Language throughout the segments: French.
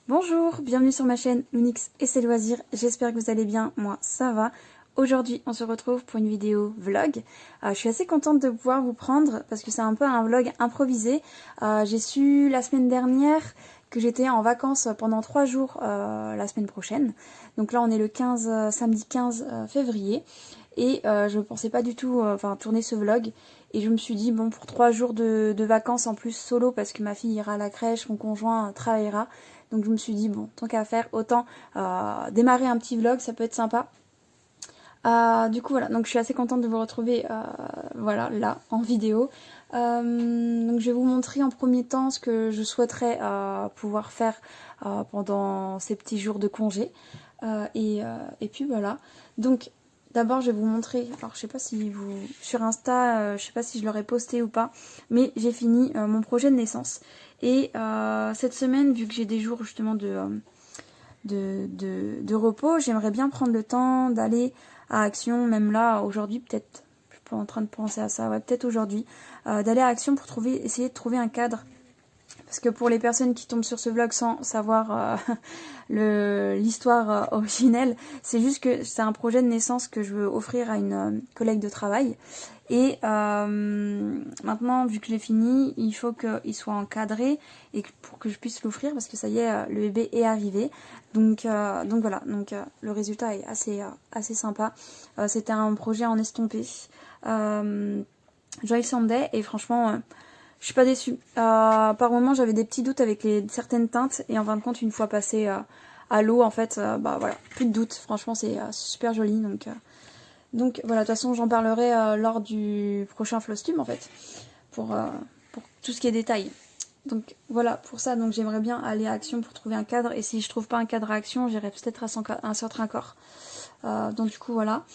Bonjour, bienvenue sur ma chaîne Lounix et ses loisirs, j'espère que vous allez bien, moi ça va. Aujourd'hui on se retrouve pour une vidéo vlog. Je suis assez contente de pouvoir vous prendre parce que c'est un peu un vlog improvisé. J'ai su la semaine dernière que j'étais en vacances pendant 3 jours la semaine prochaine. Donc là on est le samedi 15 février. Et je ne pensais pas du tout tourner ce vlog. Et je me suis dit, bon, pour 3 jours de vacances en plus solo, parce que ma fille ira à la crèche, mon conjoint travaillera. Donc je me suis dit, bon, tant qu'à faire, autant démarrer un petit vlog, ça peut être sympa. Du coup, voilà, donc je suis assez contente de vous retrouver voilà, là, en vidéo. Donc je vais vous montrer en premier temps ce que je souhaiterais pouvoir faire pendant ces petits jours de congé. Et puis voilà. Donc d'abord je vais vous montrer, alors je sais pas si vous, sur Insta, je sais pas si je l'aurais posté ou pas, mais j'ai fini mon projet de naissance. Et cette semaine, vu que j'ai des jours justement de repos, j'aimerais bien prendre le temps d'aller à Action, même là, aujourd'hui, peut-être, je suis pas en train de penser à ça, ouais, peut-être aujourd'hui, d'aller à Action pour essayer de trouver un cadre. Parce que pour les personnes qui tombent sur ce vlog sans savoir l'histoire originelle, c'est juste que c'est un projet de naissance que je veux offrir à une collègue de travail. Et maintenant, vu que j'ai fini, il faut qu'il soit encadré et pour que je puisse l'offrir parce que ça y est, le bébé est arrivé. Donc voilà, le résultat est assez sympa. C'était un projet en estompé. Joy Sunday et franchement... je suis pas déçue. Par moments, j'avais des petits doutes avec certaines teintes et en fin de compte, une fois passé à l'eau, en fait, bah voilà, plus de doute. Franchement, c'est super joli. Donc voilà, de toute façon, j'en parlerai lors du prochain Flostube, en fait, pour tout ce qui est détail. Donc voilà, pour ça, donc j'aimerais bien aller à Action pour trouver un cadre. Et si je trouve pas un cadre à Action, j'irai peut-être à un certain corps. Donc du coup, voilà.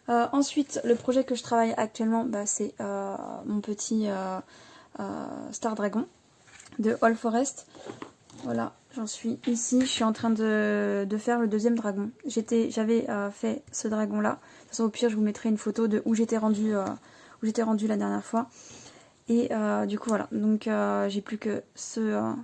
Ensuite, le projet que je travaille actuellement, bah, c'est mon petit... Star Dragon de All Forest. Voilà, j'en suis ici. Je suis en train de faire le deuxième dragon. J'avais fait ce dragon là. De toute façon, au pire, je vous mettrai une photo de où j'étais rendue la dernière fois. Et du coup, voilà. Donc, j'ai plus que ce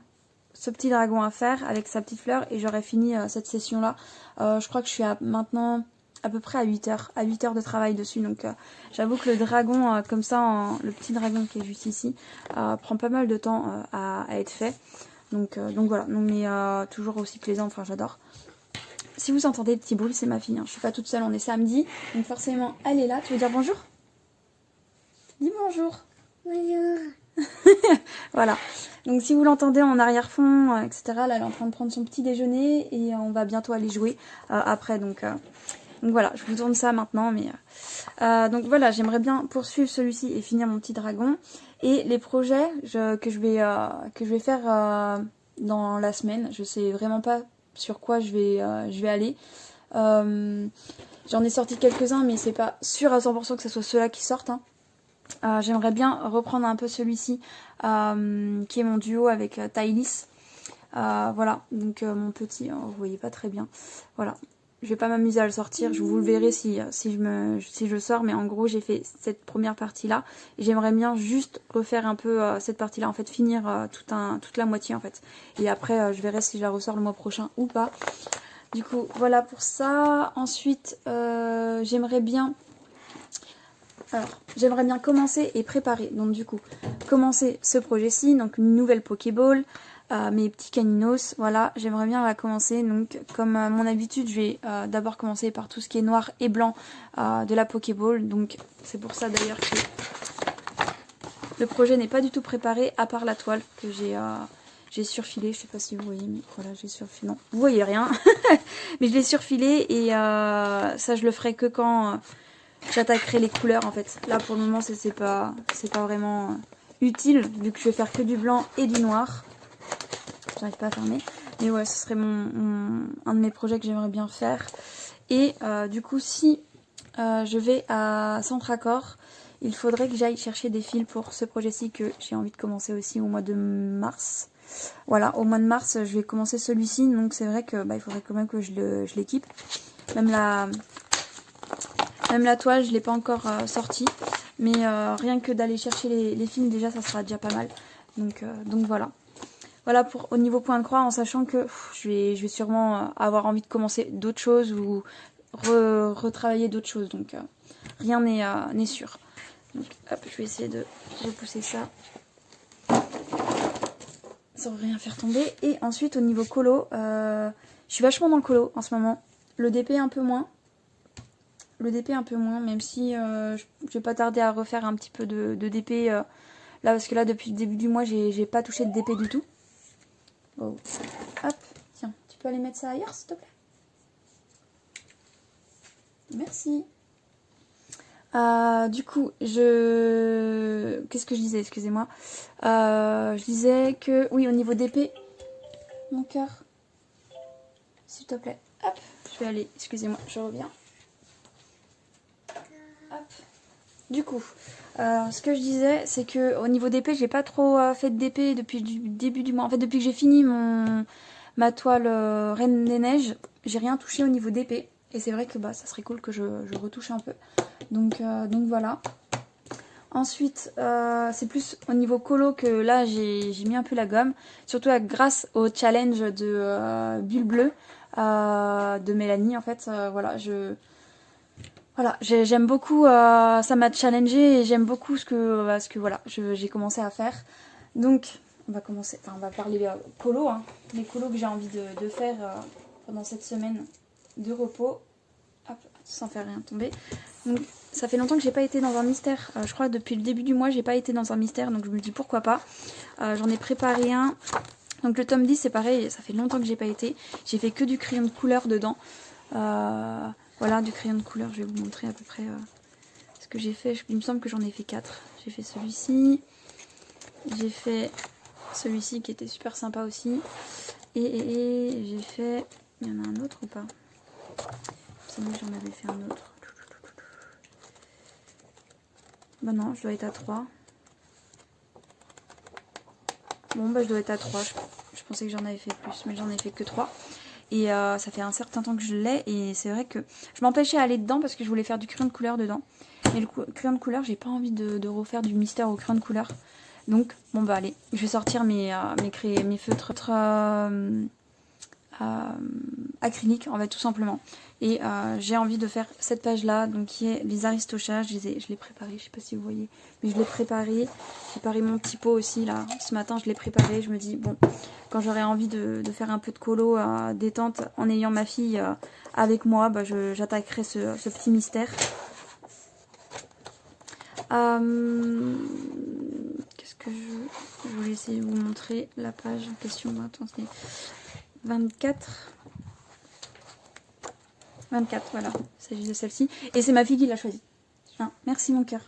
petit dragon à faire avec sa petite fleur et j'aurai fini cette session là. Je crois que je suis maintenant à peu près à 8 heures de travail dessus, donc j'avoue que le dragon comme ça, le petit dragon qui est juste ici, prend pas mal de temps à être fait, donc voilà, mais toujours aussi plaisant, enfin j'adore. Si vous entendez le petit bruit, c'est ma fille, hein. Je suis pas toute seule, on est samedi, donc forcément elle est là. Tu veux dire bonjour? Dis bonjour. Bonjour. Voilà, donc si vous l'entendez en arrière-fond, etc., là elle est en train de prendre son petit déjeuner et on va bientôt aller jouer après, donc voilà, je vous tourne ça maintenant, mais donc voilà, j'aimerais bien poursuivre celui-ci et finir mon petit dragon. Et les projets que je vais faire dans la semaine, je sais vraiment pas sur quoi je vais aller. J'en ai sorti quelques-uns, mais c'est pas sûr à 100% que ce soit ceux-là qui sortent, hein. J'aimerais bien reprendre un peu celui-ci, qui est mon duo avec Tylis. Voilà, donc mon petit, vous voyez pas très bien, voilà. Je vais pas m'amuser à le sortir, vous le verrez si je sors, mais en gros j'ai fait cette première partie là, et j'aimerais bien juste refaire un peu cette partie là, en fait finir toute la moitié en fait, et après je verrai si je la ressors le mois prochain ou pas. Du coup voilà pour ça. Ensuite j'aimerais bien commencer et préparer, donc du coup commencer ce projet-ci, donc une nouvelle Pokéball. Mes petits caninos, voilà, j'aimerais bien la commencer. Donc comme à mon habitude, je vais d'abord commencer par tout ce qui est noir et blanc de la Pokéball. Donc c'est pour ça d'ailleurs que le projet n'est pas du tout préparé, à part la toile que j'ai surfilé. Je sais pas si vous voyez, mais voilà, j'ai surfilé. Non, vous voyez rien, mais je l'ai surfilé et ça je le ferai que quand j'attaquerai les couleurs en fait. Là pour le moment c'est pas vraiment utile vu que je vais faire que du blanc et du noir. J'arrive pas à fermer, mais ouais, ce serait un de mes projets que j'aimerais bien faire. Et du coup, si je vais à Centracor, il faudrait que j'aille chercher des fils pour ce projet-ci que j'ai envie de commencer aussi au mois de mars. Voilà, au mois de mars, je vais commencer celui-ci, donc c'est vrai que il faudrait quand même que je l'équipe. Même la toile, je l'ai pas encore sortie, mais rien que d'aller chercher les fils, déjà, ça sera déjà pas mal. Donc voilà. voilà, pour au niveau point de croix, en sachant que je vais sûrement avoir envie de commencer d'autres choses ou retravailler d'autres choses. Donc rien n'est sûr. Donc hop, je vais essayer de repousser ça sans rien faire tomber. Et ensuite au niveau colo, je suis vachement dans le colo en ce moment. Le DP un peu moins. Le DP un peu moins, même si je vais pas tarder à refaire un petit peu de DP là, parce que là depuis le début du mois j'ai pas touché de DP du tout. Oh. Hop, tiens, tu peux aller mettre ça ailleurs s'il te plaît? Merci. Du coup, qu'est-ce que je disais? Excusez-moi. Je disais que, oui, au niveau d'épée, mon cœur, s'il te plaît. Hop, je vais aller, excusez-moi, je reviens. Hop. Du coup, ce que je disais, c'est que au niveau d'épée, j'ai pas trop fait de d'épée depuis le début du mois. En fait, depuis que j'ai fini ma toile Reine des Neiges, j'ai rien touché au niveau d'épée. Et c'est vrai que bah, ça serait cool que je retouche un peu. Donc voilà. Ensuite, c'est plus au niveau colo que là, j'ai mis un peu la gomme. Surtout grâce au challenge de Bulle Bleue de Mélanie. En fait, voilà, j'aime beaucoup. Ça m'a challengé et j'aime beaucoup ce que voilà, j'ai commencé à faire. Donc, on va commencer. Enfin, on va parler colo. Hein, les colos que j'ai envie de faire pendant cette semaine de repos. Hop, sans faire rien tomber. Donc, ça fait longtemps que j'ai pas été dans un mystère. Je crois que depuis le début du mois, j'ai pas été dans un mystère. Donc, je me dis pourquoi pas. J'en ai préparé un. Donc, le tome 10, c'est pareil. Ça fait longtemps que j'ai pas été. J'ai fait que du crayon de couleur dedans. Voilà, du crayon de couleur. Je vais vous montrer à peu près ce que j'ai fait. Il me semble que j'en ai fait 4. J'ai fait celui-ci. J'ai fait celui-ci qui était super sympa aussi. Et j'ai fait... Il y en a un autre ou pas? Sinon j'en avais fait un autre. Bah non, je dois être à 3. Bon bah je dois être à 3. Je pensais que j'en avais fait plus, mais j'en ai fait que 3. Et ça fait un certain temps que je l'ai. Et c'est vrai que je m'empêchais à aller dedans parce que je voulais faire du crayon de couleur dedans. Mais le crayon de couleur, j'ai pas envie de refaire du mystère au crayon de couleur. Donc bon bah allez, je vais sortir mes feutres acrylique en fait tout simplement. Et j'ai envie de faire cette page là, donc qui est les Aristochats. Je l'ai préparé, je sais pas si vous voyez, mais je l'ai préparé. J'ai préparé mon petit pot aussi là, ce matin je l'ai préparé. Je me dis bon, quand j'aurai envie de faire un peu de colo détente en ayant ma fille avec moi, bah, j'attaquerai ce petit mystère. Qu'est-ce que je voulais essayer de vous montrer la page en question. Attendez, 24, voilà, il s'agit de celle-ci. Et c'est ma fille qui l'a choisie. Hein, merci mon cœur.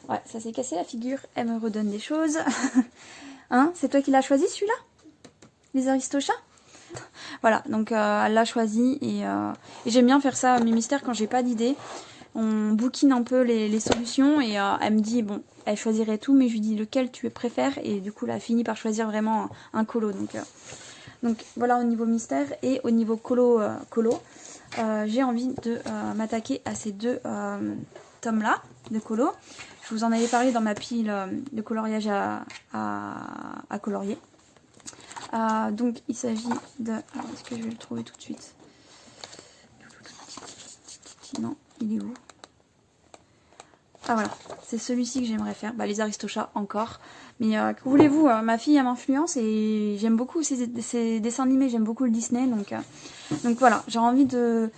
Ouais, ça s'est cassé la figure, elle me redonne des choses. Hein, c'est toi qui l'as choisi celui-là? Les Aristochats? Voilà, donc elle l'a choisi et j'aime bien faire ça, mes mystères, quand j'ai pas d'idée. On bouquine un peu les solutions et elle me dit, bon, elle choisirait tout, mais je lui dis lequel tu préfères. Et du coup, elle a fini par choisir vraiment un colo. Donc voilà au niveau mystère. Et au niveau colo, j'ai envie de m'attaquer à ces deux tomes-là de colo. Je vous en avais parlé dans ma pile de coloriage à colorier. Donc il s'agit de... Alors, est-ce que je vais le trouver tout de suite? Non, il est où? Ah voilà, c'est celui-ci que j'aimerais faire. Bah, les Aristochats encore. Mais que voulez-vous, ma fille elle m'influence et j'aime beaucoup ces dessins animés, j'aime beaucoup le Disney. Donc voilà, j'ai envie de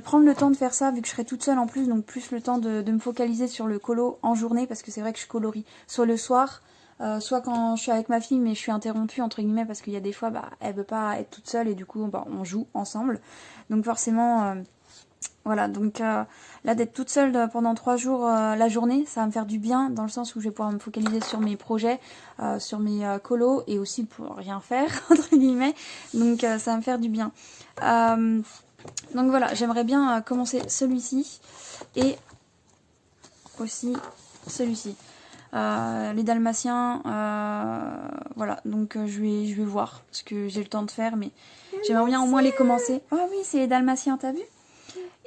prendre le temps de faire ça vu que je serai toute seule en plus. Donc plus le temps de me focaliser sur le colo en journée parce que c'est vrai que je colorie soit le soir, soit quand je suis avec ma fille mais je suis interrompue entre guillemets parce qu'il y a des fois bah, elle veut pas être toute seule et du coup bah, on joue ensemble. Donc forcément... Voilà, donc là d'être toute seule pendant 3 jours la journée, ça va me faire du bien dans le sens où je vais pouvoir me focaliser sur mes projets, sur mes colos et aussi pour rien faire, entre guillemets. Donc ça va me faire du bien. Donc voilà, j'aimerais bien commencer celui-ci et aussi celui-ci. Les Dalmatiens, voilà, donc je vais voir ce que j'ai le temps de faire, mais j'aimerais bien au moins les commencer. Oh oui, c'est les Dalmatiens, t'as vu ?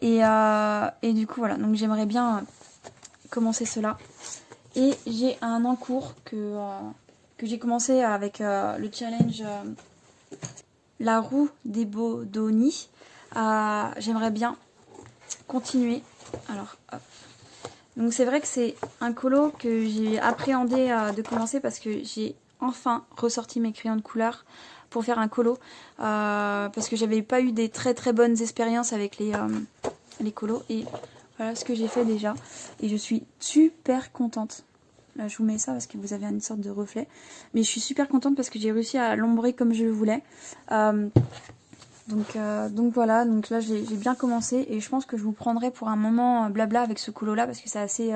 Et du coup voilà, donc j'aimerais bien commencer cela. Et j'ai un encours que que j'ai commencé avec le challenge La roue des Bodoni. J'aimerais bien continuer. Alors, hop. Donc c'est vrai que c'est un colo que j'ai appréhendé de commencer parce que j'ai enfin ressorti mes crayons de couleur pour faire un colo. Parce que j'avais pas eu des très très bonnes expériences avec les colos. Et voilà ce que j'ai fait déjà. Et je suis super contente. Là je vous mets ça parce que vous avez une sorte de reflet. Mais je suis super contente parce que j'ai réussi à l'ombrer comme je le voulais. Donc voilà, donc là j'ai bien commencé et je pense que je vous prendrai pour un moment blabla avec ce colo là parce que c'est assez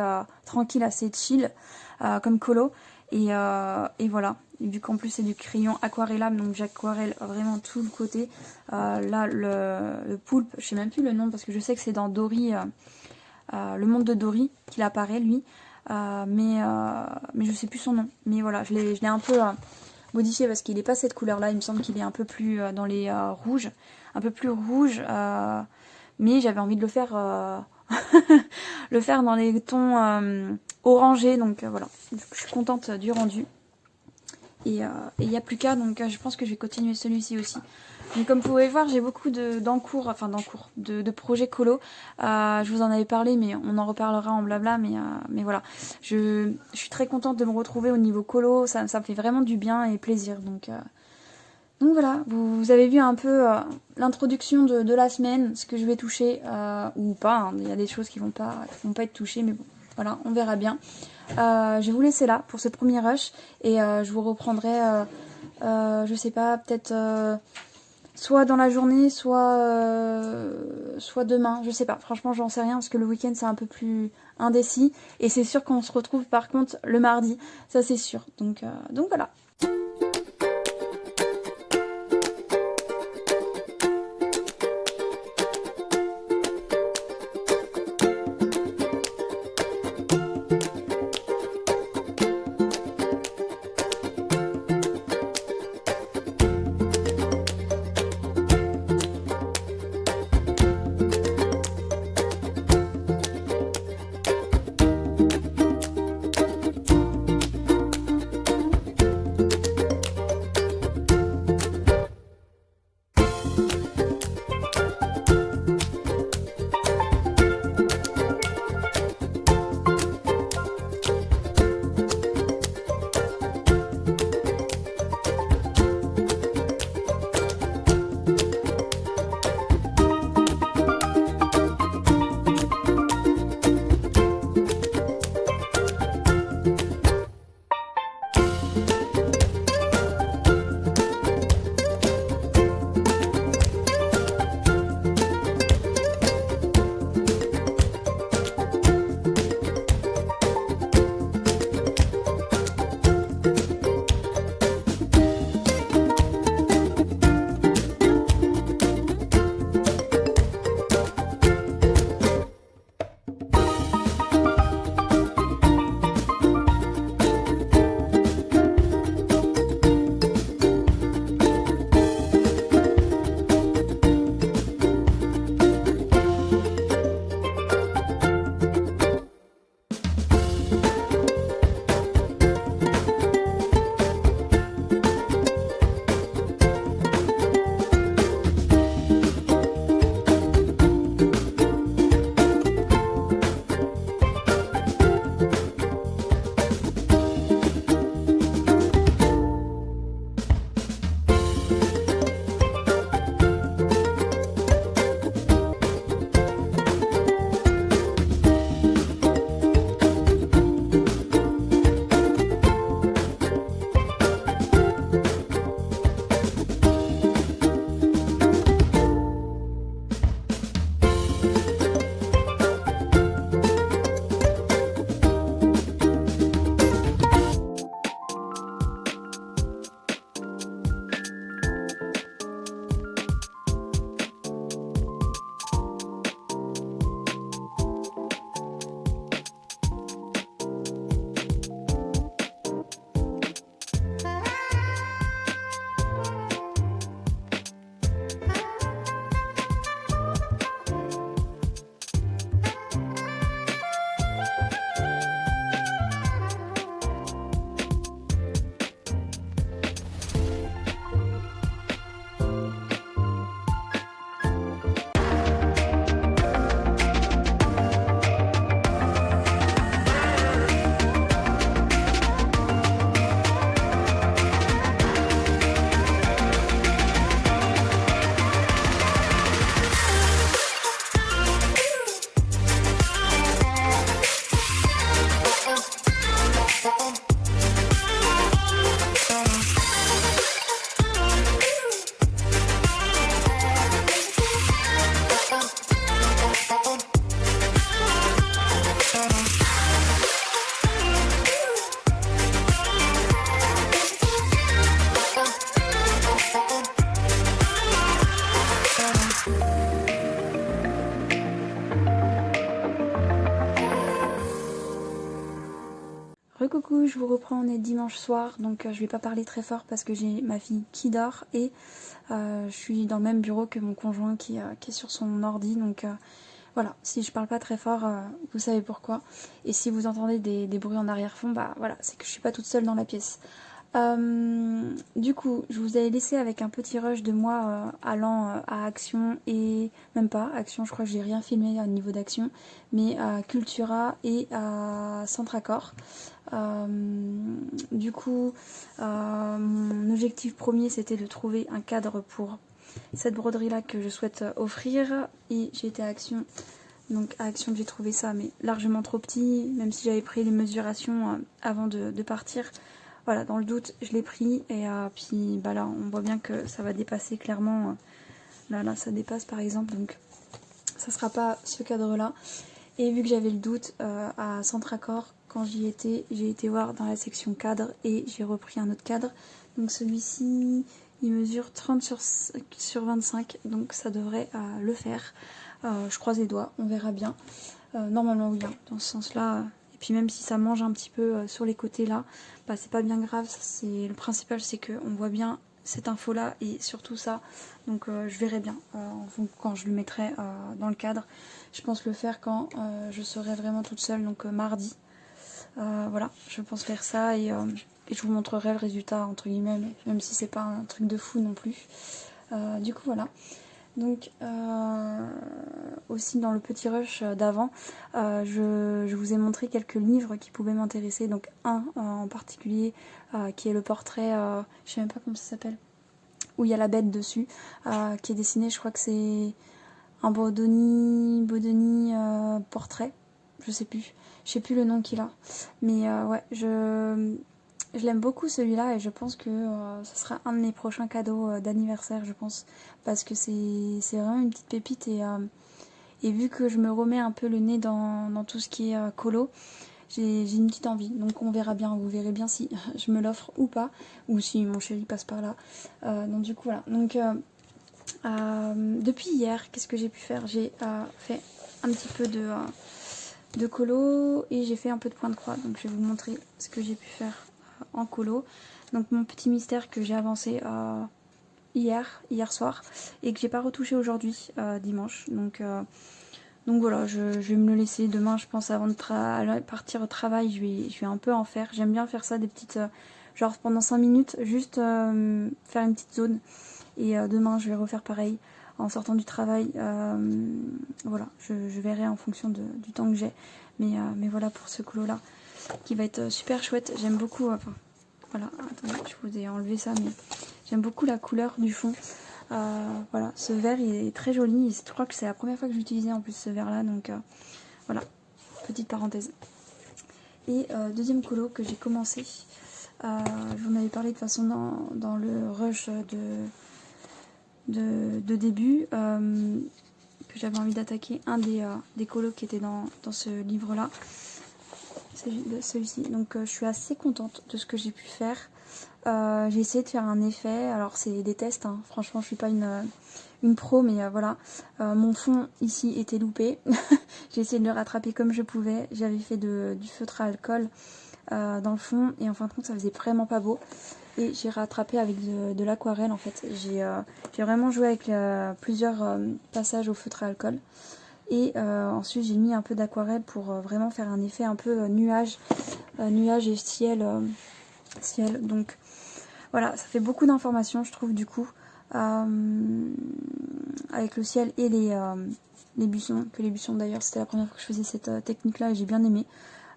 tranquille, assez chill comme colo et voilà. Et vu qu'en plus c'est du crayon aquarellable, donc j'aquarelle vraiment tout le côté. Là le poulpe, je sais même plus le nom parce que je sais que c'est dans Dory, le monde de Dory qu'il apparaît lui, mais je sais plus son nom. Mais voilà, je l'ai un peu modifié parce qu'il n'est pas cette couleur là, il me semble qu'il est un peu plus dans les rouges, un peu plus rouge, mais j'avais envie de le faire le faire dans les tons orangés, donc voilà, je suis contente du rendu et il n'y a plus qu'à, donc je pense que je vais continuer celui-ci aussi. Donc comme vous pouvez voir, j'ai beaucoup de projets colo. Je vous en avais parlé, mais on en reparlera en blabla. Mais voilà, je suis très contente de me retrouver au niveau colo. Ça me fait vraiment du bien et plaisir. Donc voilà, vous avez vu un peu l'introduction de la semaine, ce que je vais toucher ou pas. Hein. Il y a des choses qui vont pas être touchées, mais bon, voilà, on verra bien. Je vais vous laisser là pour ce premier rush et je vous reprendrai, je sais pas, peut-être soit dans la journée, soit demain, je sais pas. Franchement, j'en sais rien parce que le week-end c'est un peu plus indécis et c'est sûr qu'on se retrouve par contre le mardi, ça c'est sûr. Donc voilà. coup je vous reprends, on est dimanche soir, donc je vais pas parler très fort parce que j'ai ma fille qui dort et je suis dans le même bureau que mon conjoint qui est sur son ordi, donc voilà, si je parle pas très fort, vous savez pourquoi. Et si vous entendez des bruits en arrière-fond, bah voilà, c'est que je suis pas toute seule dans la pièce. Du coup, je vous avais laissé avec un petit rush de moi allant à Action et même pas Action, je crois que j'ai rien filmé au niveau d'Action, mais à Cultura et à Centracor. Du coup, mon objectif premier c'était de trouver un cadre pour cette broderie là que je souhaite offrir et j'ai été à Action. Donc à Action j'ai trouvé ça mais largement trop petit, même si j'avais pris les mesurations avant de partir. Voilà, dans le doute, je l'ai pris et puis bah là, on voit bien que ça va dépasser clairement. Là, ça dépasse par exemple, donc ça sera pas ce cadre-là. Et vu que j'avais le doute à Centracor, quand j'y étais, j'ai été voir dans la section cadre et j'ai repris un autre cadre. Donc celui-ci, il mesure 30 sur 25, donc ça devrait le faire. Je croise les doigts, on verra bien. Normalement oui, hein, dans ce sens-là. Et puis même si ça mange un petit peu sur les côtés là, bah c'est pas bien grave. Le principal c'est qu'on voit bien cette info là et surtout ça. Donc je verrai bien quand je le mettrai dans le cadre. Je pense le faire quand je serai vraiment toute seule, donc mardi. Voilà, je pense faire ça et je vous montrerai le résultat entre guillemets, même si c'est pas un truc de fou non plus. Du coup voilà. Donc aussi dans le petit rush d'avant, je vous ai montré quelques livres qui pouvaient m'intéresser. Donc un en particulier qui est le portrait, je sais même pas comment ça s'appelle, où il y a la bête dessus, qui est dessiné, je crois que c'est un Bodoni portrait, je sais plus le nom qu'il a. Mais ouais, je l'aime beaucoup celui-là et je pense que ce sera un de mes prochains cadeaux d'anniversaire, je pense. Parce que c'est vraiment une petite pépite et vu que je me remets un peu le nez dans tout ce qui est colo, j'ai une petite envie. Donc on verra bien, vous verrez bien si je me l'offre ou pas. Ou si mon chéri passe par là. Donc du coup voilà. Donc depuis hier, qu'est-ce que j'ai pu faire? J'ai fait un petit peu de colo et j'ai fait un peu de point de croix. Donc je vais vous montrer ce que j'ai pu faire en colo. Donc mon petit mystère que j'ai avancé hier soir et que j'ai pas retouché aujourd'hui dimanche. Donc voilà, je vais me le laisser demain, je pense, avant de partir au travail. Je vais un peu en faire. J'aime bien faire ça, des petites genre pendant 5 minutes, juste faire une petite zone. Et demain je vais refaire pareil en sortant du travail. Voilà, je verrai en fonction du temps que j'ai. Mais voilà pour ce colo là qui va être super chouette. J'aime beaucoup, enfin voilà, attendez, je vous ai enlevé ça, mais j'aime beaucoup la couleur du fond. Voilà, ce vert il est très joli et je crois que c'est la première fois que j'utilisais en plus ce vert là, donc voilà, petite parenthèse. Et deuxième colo que j'ai commencé, je vous en avais parlé de toute façon dans le rush de début, que j'avais envie d'attaquer un des colos qui était dans ce livre là. Celui-ci. Donc je suis assez contente de ce que j'ai pu faire. J'ai essayé de faire un effet. Alors c'est des tests, hein. Franchement je suis pas une pro, mais voilà. Mon fond ici était loupé. J'ai essayé de le rattraper comme je pouvais. J'avais fait du feutre à alcool dans le fond et en fin de compte ça faisait vraiment pas beau. Et j'ai rattrapé avec de l'aquarelle en fait. J'ai vraiment joué avec plusieurs passages au feutre à alcool. Et ensuite j'ai mis un peu d'aquarelle pour vraiment faire un effet un peu nuage et ciel. Donc voilà, ça fait beaucoup d'informations je trouve du coup. Avec le ciel et les buissons. Que les buissons d'ailleurs c'était la première fois que je faisais cette technique là et j'ai bien aimé.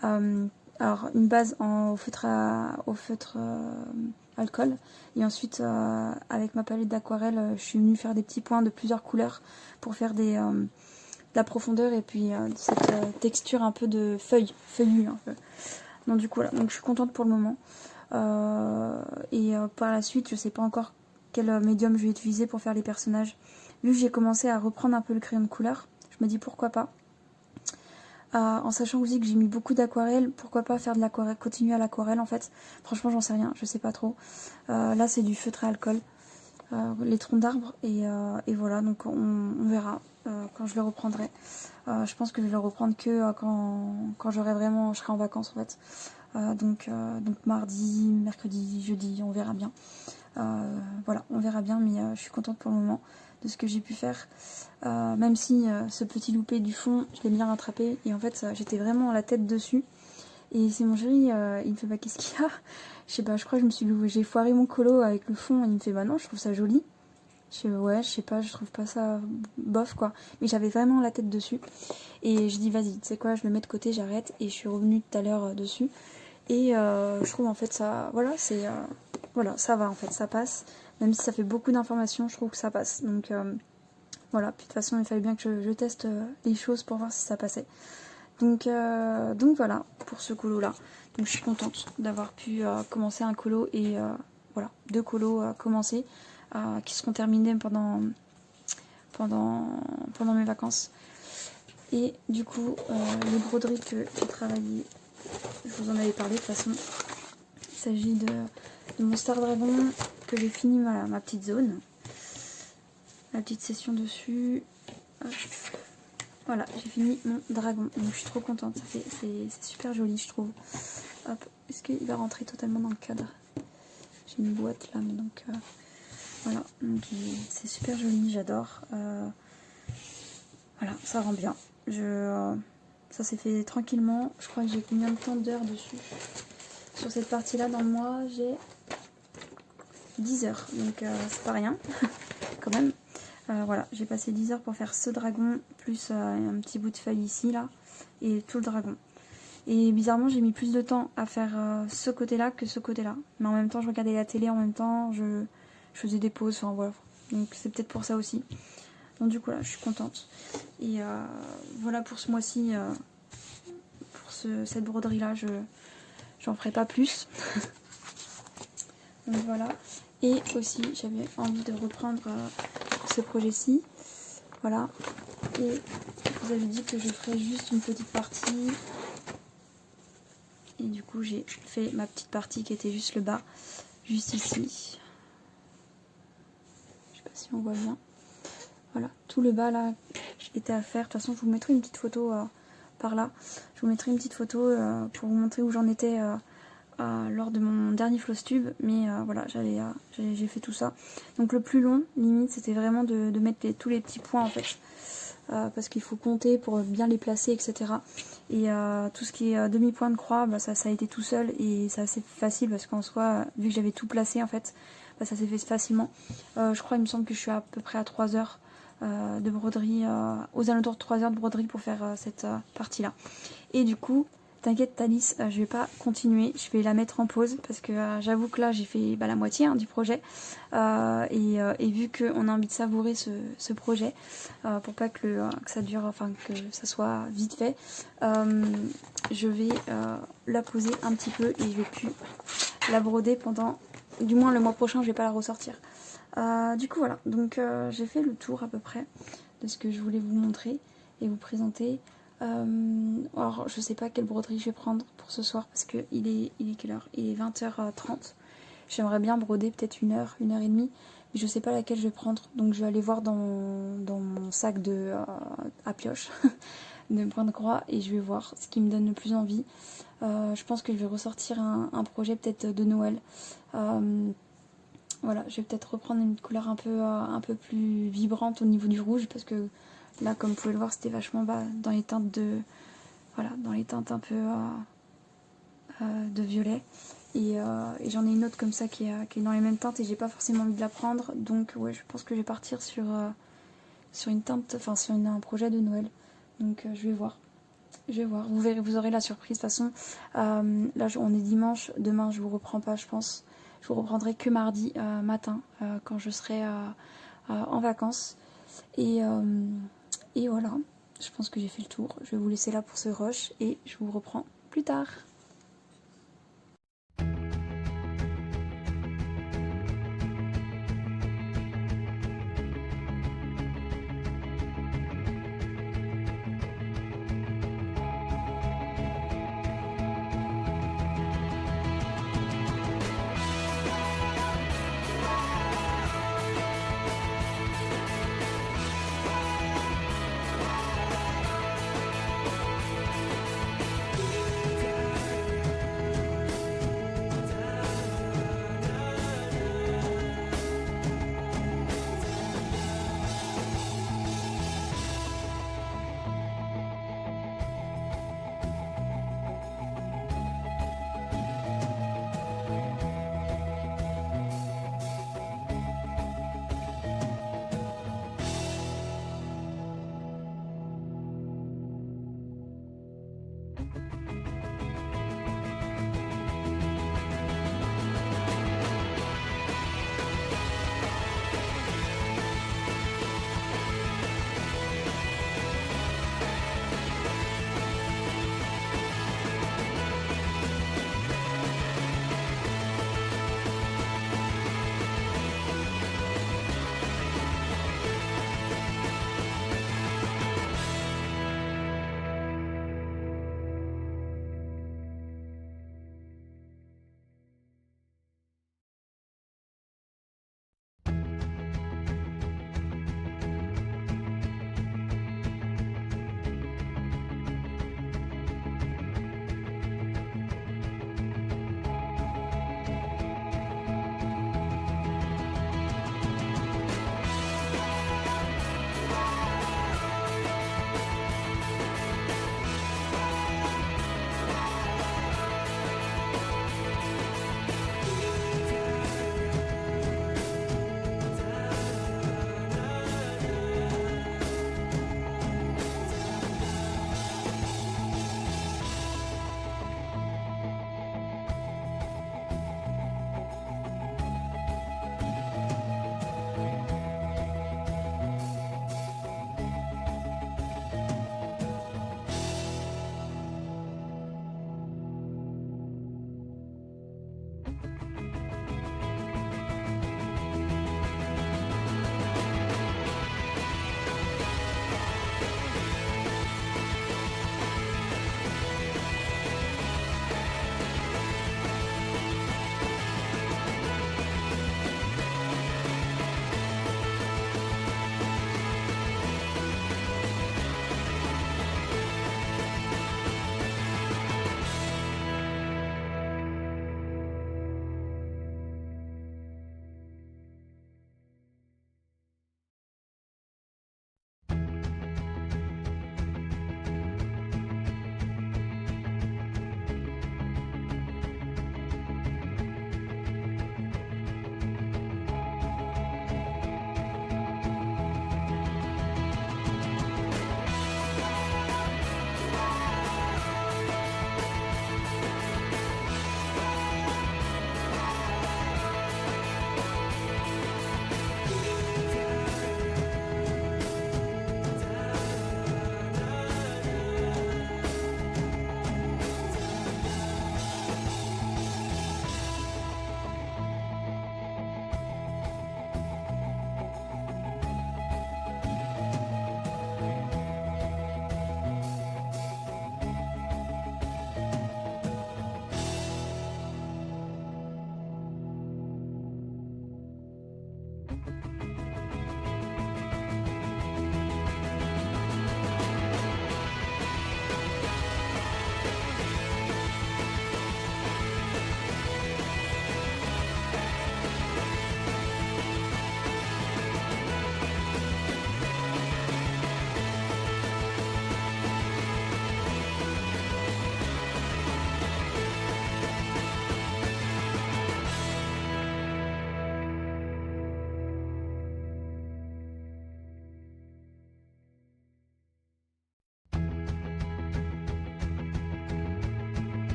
Alors une base au feutre alcool et ensuite avec ma palette d'aquarelle je suis venue faire des petits points de plusieurs couleurs pour faire de la profondeur et puis cette texture un peu de feuillu un peu. Donc du coup voilà, donc je suis contente pour le moment. Par la suite je sais pas encore quel médium je vais utiliser pour faire les personnages. Vu que j'ai commencé à reprendre un peu le crayon de couleur, je me dis pourquoi pas. En sachant aussi que j'ai mis beaucoup d'aquarelle, pourquoi pas faire de l'aquarelle, continuer à l'aquarelle en fait. Franchement j'en sais rien, je sais pas trop. Là c'est du feutre à alcool. les troncs d'arbres et voilà, donc on verra quand je le reprendrai. Je pense que je vais le reprendre que quand je serai en vacances en fait. Donc mardi, mercredi, jeudi, on verra bien. Voilà, on verra bien, mais je suis contente pour le moment de ce que j'ai pu faire. Même si ce petit loupé du fond, je l'ai bien rattrapé et en fait j'étais vraiment la tête dessus. Et c'est mon chéri, il me fait bah qu'est-ce qu'il y a? Je sais pas, je crois que j'ai foiré mon colo avec le fond et il me fait bah non, je trouve ça joli. Je fais ouais, je sais pas, je trouve pas ça bof quoi. Mais j'avais vraiment la tête dessus. Et je dis vas-y, tu sais quoi, je le mets de côté, j'arrête. Et je suis revenue tout à l'heure dessus. Et je trouve en fait ça, voilà, voilà, ça va en fait, ça passe. Même si ça fait beaucoup d'informations, je trouve que ça passe. Donc voilà, puis de toute façon il fallait bien que je teste les choses pour voir si ça passait. Donc voilà pour ce colo là. Donc je suis contente d'avoir pu commencer un colo et voilà, 2 colos commencés qui seront terminés pendant mes vacances. Et du coup les broderies que j'ai travaillées, je vous en avais parlé de toute façon. Il s'agit de mon Star Dragon que j'ai fini ma petite zone. La petite session dessus. Voilà, j'ai fini mon dragon. Donc je suis trop contente. C'est super joli, je trouve. Hop, est-ce qu'il va rentrer totalement dans le cadre? J'ai une boîte là, mais donc voilà. Donc c'est super joli, j'adore. Voilà, ça rend bien. Ça s'est fait tranquillement. Je crois que j'ai combien de temps d'heures dessus? Sur cette partie-là, dans le mois, j'ai 10 heures. Donc c'est pas rien, quand même. Voilà, j'ai passé 10 heures pour faire ce dragon, plus un petit bout de feuille ici, là, et tout le dragon. Et bizarrement, j'ai mis plus de temps à faire ce côté-là que ce côté-là. Mais en même temps, je regardais la télé, en même temps, je faisais des pauses, enfin voilà. Donc c'est peut-être pour ça aussi. Donc du coup, là, je suis contente. Et voilà pour ce mois-ci, pour cette broderie-là, j'en ferai pas plus. Donc voilà. Et aussi, j'avais envie de reprendre ce projet-ci. Voilà. Et je vous avais dit que je ferais juste une petite partie. Et du coup, j'ai fait ma petite partie qui était juste le bas, juste ici. Je sais pas si on voit bien. Voilà, tout le bas là était à faire. De toute façon, je vous mettrai une petite photo par là. Je vous mettrai une petite photo pour vous montrer où j'en étais lors de mon dernier Flosstube. Mais voilà, j'ai fait tout ça. Donc le plus long, limite, c'était vraiment de mettre tous les petits points en fait. Parce qu'il faut compter pour bien les placer, etc. Et tout ce qui est demi-point de croix, bah, ça a été tout seul et c'est assez facile parce qu'en soi, vu que j'avais tout placé en fait, bah, ça s'est fait facilement. Je crois, il me semble que je suis à peu près à 3 heures de broderie, aux alentours de 3 heures de broderie pour faire cette partie-là. Et du coup, t'inquiète Thalys, je vais pas continuer, je vais la mettre en pause parce que j'avoue que là j'ai fait la moitié du projet et vu qu'on a envie de savourer ce projet pour pas que ça dure, enfin que ça soit vite fait, je vais la poser un petit peu et je vais plus la broder pendant, du moins le mois prochain je vais pas la ressortir. Du coup voilà, donc j'ai fait le tour à peu près de ce que je voulais vous montrer et vous présenter. Alors je sais pas quelle broderie je vais prendre pour ce soir parce que il est quelle heure? Il est 20h30. J'aimerais bien broder peut-être 1 heure, 1 heure et demie, mais je sais pas laquelle je vais prendre, donc je vais aller voir dans mon sac à pioche de point de croix et je vais voir ce qui me donne le plus envie. Je pense que je vais ressortir un projet peut-être de Noël. Voilà, je vais peut-être reprendre une couleur un peu plus vibrante au niveau du rouge parce que là, comme vous pouvez le voir, c'était vachement bas dans les teintes dans les teintes un peu de violet. Et j'en ai une autre comme ça qui est dans les mêmes teintes et j'ai pas forcément envie de la prendre. Donc ouais, je pense que je vais partir sur une teinte, enfin sur un projet de Noël. Donc je vais voir. Je vais voir. Vous aurez la surprise. De toute façon, là on est dimanche. Demain, je vous reprends pas, je pense. Je vous reprendrai que mardi matin quand je serai en vacances. Et voilà, je pense que j'ai fait le tour. Je vais vous laisser là pour ce rush et je vous reprends plus tard.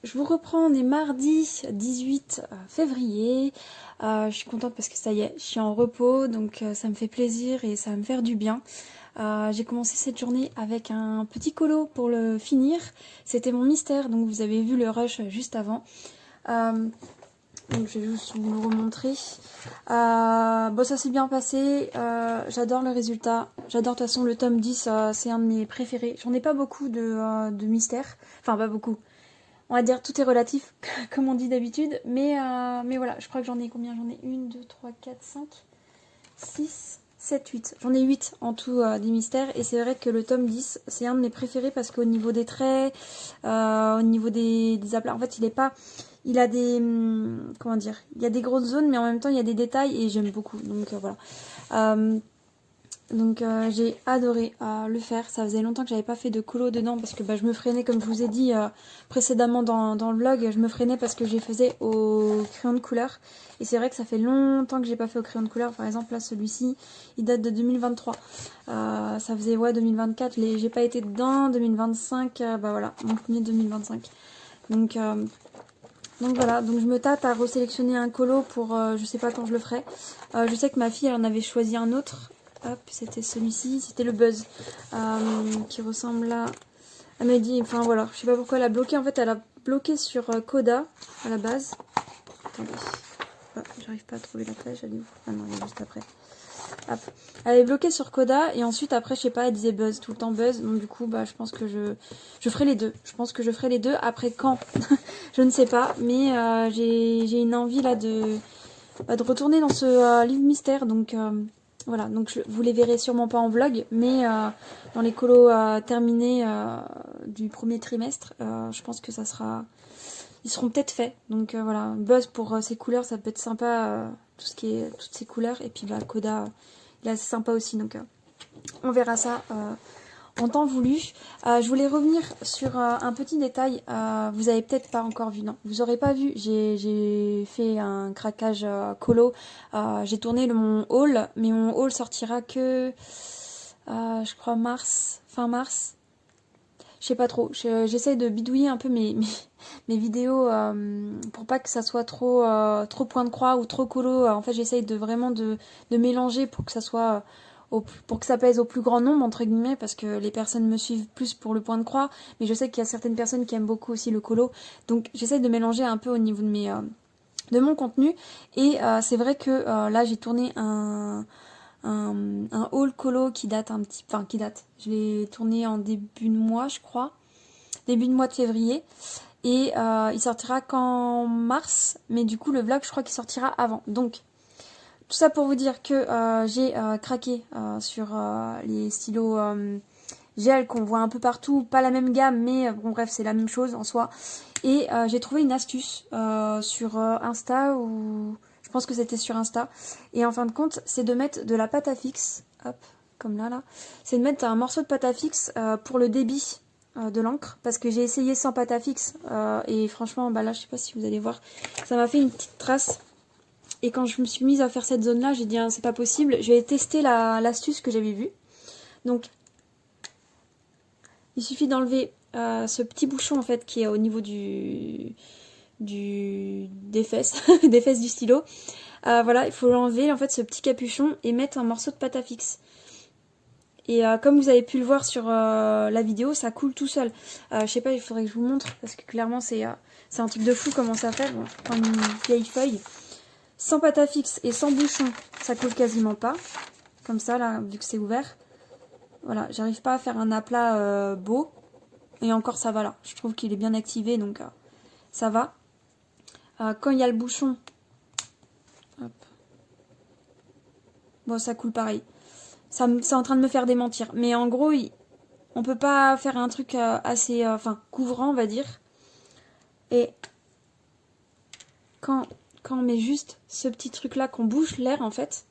Je vous reprends, on est mardi 18 février. Je suis contente parce que ça y est, je suis en repos, donc ça me fait plaisir et ça va me faire du bien. J'ai commencé cette journée avec un petit colo pour le finir. C'était mon mystère, donc vous avez vu le rush juste avant. Donc je vais juste vous le remontrer. Bon, ça s'est bien passé. J'adore le résultat. J'adore de toute façon le tome 10, c'est un de mes préférés. J'en ai pas beaucoup de mystères. Enfin, pas beaucoup. On va dire tout est relatif, comme on dit d'habitude. Mais voilà, je crois que j'en ai combien? J'en ai 1, 2, 3, 4, 5, 6, 7, 8. J'en ai 8 en tout des mystères. Et c'est vrai que le tome 10, c'est un de mes préférés parce qu'au niveau des traits, au niveau des aplats, en fait, il est pas... Il a des... comment dire? Il y a des grosses zones, mais en même temps, il y a des détails et j'aime beaucoup. Donc voilà. Donc j'ai adoré le faire. Ça faisait longtemps que j'avais pas fait de colo dedans parce que je me freinais, comme je vous ai dit précédemment dans le vlog, je me freinais parce que je les faisais au crayon de couleur. Et c'est vrai que ça fait longtemps que j'ai pas fait au crayon de couleur. Par exemple là, celui-ci, il date de 2023. Ça faisait 2024, j'ai pas été dedans. 2025, voilà, mon premier 2025. Donc voilà, donc je me tâte à resélectionner un colo pour, je sais pas quand je le ferai. Je sais que ma fille, elle en avait choisi un autre. Hop, c'était celui-ci, c'était le Buzz, qui ressemble à... Elle m'a dit, enfin voilà, je sais pas pourquoi elle a bloqué. En fait, elle a bloqué sur Coda, à la base. Attendez, j'arrive pas à trouver la page, elle est où? Ah non, elle est juste après. Hop. Elle est bloquée sur Coda et ensuite après je sais pas, elle disait Buzz, tout le temps Buzz, donc du coup je pense que je ferai les deux. Je pense que je ferai les deux. Après quand je ne sais pas, mais j'ai une envie là de retourner dans ce livre mystère, donc voilà, donc vous les verrez sûrement pas en vlog, mais dans les colos terminés du premier trimestre, je pense que ça sera... Ils seront peut-être faits, donc voilà, Buzz pour ses couleurs, ça peut être sympa, toutes ces couleurs, et puis Coda, il est assez sympa aussi, donc on verra ça en temps voulu. Je voulais revenir sur un petit détail, vous avez peut-être pas encore vu, non, vous aurez pas vu, j'ai fait un craquage colo, j'ai tourné mon haul, mais mon haul sortira que, je crois fin mars. Je sais pas trop, j'essaye de bidouiller un peu mes vidéos pour pas que ça soit trop point de croix ou trop colo. En fait, j'essaye vraiment de mélanger pour que ça soit pour que ça pèse au plus grand nombre entre guillemets, parce que les personnes me suivent plus pour le point de croix, mais je sais qu'il y a certaines personnes qui aiment beaucoup aussi le colo. Donc j'essaye de mélanger un peu au niveau de mon contenu, et c'est vrai que là j'ai tourné un haul colo qui date je l'ai tourné en début de mois je crois, début de mois de février. Et il sortira qu'en mars, mais du coup le vlog je crois qu'il sortira avant. Donc tout ça pour vous dire que j'ai craqué sur les stylos gel qu'on voit un peu partout, pas la même gamme, mais bon bref c'est la même chose en soi. Et j'ai trouvé une astuce sur Insta, ou je pense que c'était sur Insta. Et en fin de compte c'est de mettre de la pâte à fixe, hop, comme là, c'est de mettre un morceau de pâte à fixe pour le débit de l'encre, parce que j'ai essayé sans pâte à fixe et franchement bah là je sais pas si vous allez voir, ça m'a fait une petite trace. Et quand je me suis mise à faire cette zone là, j'ai dit ah, c'est pas possible, je vais tester l'astuce que j'avais vue. Donc il suffit d'enlever ce petit bouchon en fait qui est au niveau des fesses des fesses du stylo. Voilà, il faut l'enlever en fait, ce petit capuchon, et mettre un morceau de pâte à fixe. Et comme vous avez pu le voir sur la vidéo, ça coule tout seul. Je sais pas, il faudrait que je vous montre, parce que clairement c'est un truc de fou comment ça fait. Bon, je prends une vieille feuille. Sans pâte à fixe et sans bouchon, ça coule quasiment pas. Comme ça, là, vu que c'est ouvert. Voilà, j'arrive pas à faire un aplat beau. Et encore, ça va là. Je trouve qu'il est bien activé, donc ça va. Quand il y a le bouchon, hop. Bon, ça coule pareil. C'est en train de me faire démentir. Mais en gros, on peut pas faire un truc assez couvrant, on va dire. Et quand on met juste ce petit truc là, qu'on bouche l'air en fait,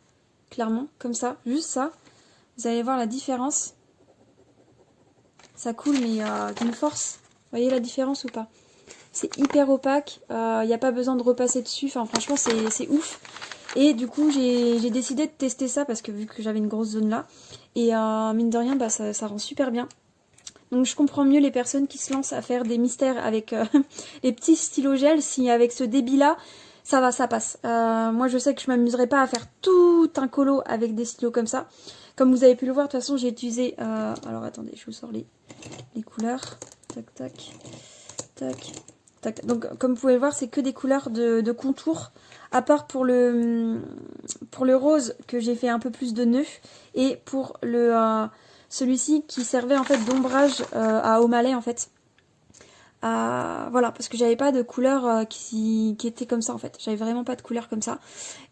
clairement, comme ça, juste ça, vous allez voir la différence. Ça coule mais d'une force. Vous voyez la différence ou pas? C'est hyper opaque, il n'y a pas besoin de repasser dessus, enfin franchement c'est ouf. Et du coup j'ai décidé de tester ça parce que vu que j'avais une grosse zone là, et mine de rien bah, ça rend super bien. Donc je comprends mieux les personnes qui se lancent à faire des mystères avec les petits stylos gel, si avec ce débit là ça va, ça passe. Moi je sais que je m'amuserai pas à faire tout un colo avec des stylos comme ça. Comme vous avez pu le voir, de toute façon j'ai utilisé, alors attendez, je vous sors les couleurs, tac tac tac. Donc comme vous pouvez le voir, c'est que des couleurs de contour, à part pour le rose que j'ai fait un peu plus de nœuds, et pour celui-ci qui servait en fait d'ombrage à O'Malley en fait. Voilà, parce que j'avais pas de couleur qui était comme ça en fait, j'avais vraiment pas de couleur comme ça.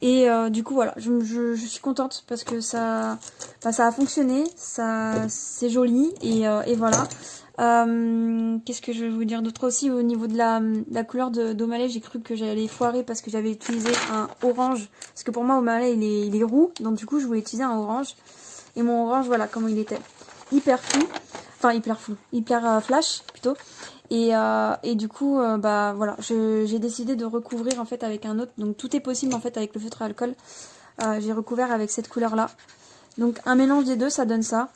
Et du coup voilà, je suis contente parce que ça a fonctionné, c'est joli, et voilà. Qu'est-ce que je vais vous dire d'autre aussi au niveau de la couleur d'O'Malley? J'ai cru que j'allais foirer parce que j'avais utilisé un orange, parce que pour moi O'Malley il est roux, donc du coup je voulais utiliser un orange, et mon orange voilà comment il était, hyper flou, hyper flash plutôt. Et du coup bah voilà, j'ai décidé de recouvrir en fait avec un autre, donc tout est possible en fait avec le feutre à alcool. J'ai recouvert avec cette couleur là, donc un mélange des deux ça donne ça.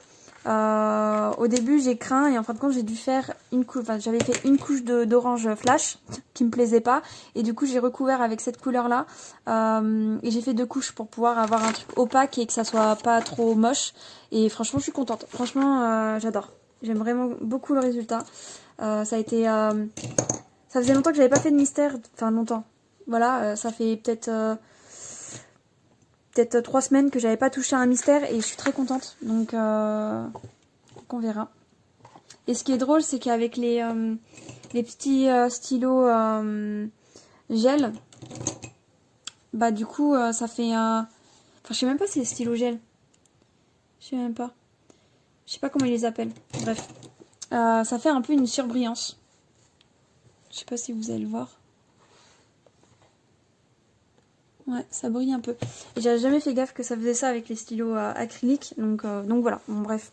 Au début j'ai craint, et en fin de compte j'ai dû faire une couche, j'avais fait une couche d'orange flash qui me plaisait pas, et du coup j'ai recouvert avec cette couleur là, et j'ai fait 2 couches pour pouvoir avoir un truc opaque et que ça soit pas trop moche. Et franchement je suis contente, franchement j'adore, j'aime vraiment beaucoup le résultat. Ça a été ça faisait longtemps que j'avais pas fait de mystère, enfin longtemps, voilà, ça fait peut-être 3 semaines que j'avais pas touché à un mystère, et je suis très contente, donc on verra. Et ce qui est drôle, c'est qu'avec les petits stylos gel, bah du coup ça fait enfin je sais même pas si c'est des stylos gel, je sais pas comment ils les appellent, bref, ça fait un peu une surbrillance. Je sais pas si vous allez le voir. Ouais, ça brille un peu. Et j'avais jamais fait gaffe que ça faisait ça avec les stylos acryliques. Donc voilà, bon bref.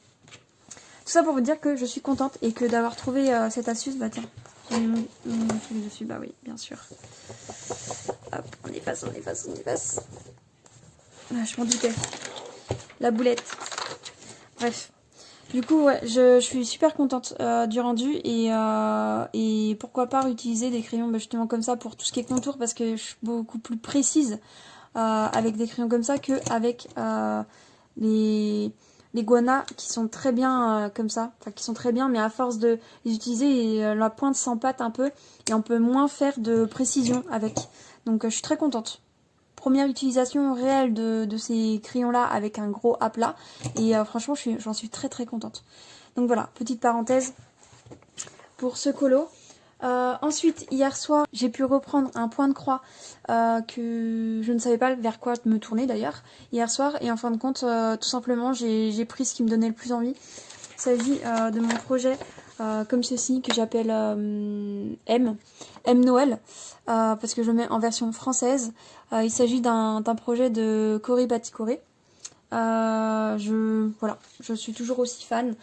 Tout ça pour vous dire que je suis contente, et que d'avoir trouvé cette astuce. Bah tiens, j'ai mis mon truc dessus, bah oui, bien sûr. Hop, on efface. Ah, je m'en doutais. La boulette. Bref. Du coup, ouais, je suis super contente du rendu, et pourquoi pas réutiliser des crayons justement comme ça pour tout ce qui est contour, parce que je suis beaucoup plus précise avec des crayons comme ça qu'avec les Guana qui sont très bien comme ça, enfin qui sont très bien, mais à force de les utiliser, la pointe s'empâte un peu et on peut moins faire de précision avec. Donc je suis très contente. Première utilisation réelle de ces crayons là avec un gros aplat, et franchement j'en suis très très contente. Donc voilà, petite parenthèse. pour ce colo. Ensuite, hier soir, j'ai pu reprendre un point de croix que je ne savais pas vers quoi me tourner d'ailleurs hier soir. Et en fin de compte, tout simplement, j'ai pris ce qui me donnait le plus envie. Il s'agit de mon projet comme ceci que j'appelle M Noël, parce que je le mets en version française. Il s'agit d'un projet de Corée Baticoré. Voilà, je suis toujours aussi fan.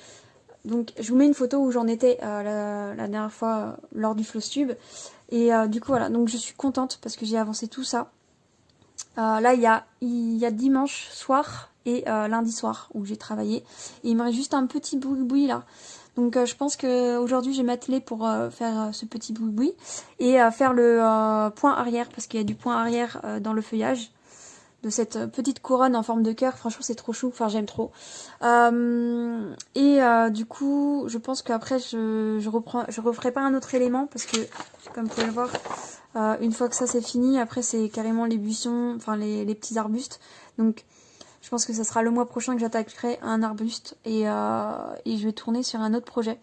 Donc je vous mets une photo où j'en étais la dernière fois lors du Flowstube. Et du coup voilà, donc je suis contente parce que j'ai avancé tout ça. Là il y a dimanche soir et lundi soir où j'ai travaillé. Et il me reste juste un petit boui-boui là. Donc je pense qu'aujourd'hui je vais m'atteler pour faire ce petit boui-boui. Et faire le point arrière parce qu'il y a du point arrière dans le feuillage. De cette petite couronne en forme de cœur. Franchement, c'est trop chou. Enfin, j'aime trop. Du coup, je pense qu'après, je referai pas un autre élément parce que, comme vous pouvez le voir, une fois que ça c'est fini, après c'est carrément les buissons, enfin les petits arbustes. Donc, je pense que ça sera le mois prochain que j'attaquerai un arbuste et je vais tourner sur un autre projet.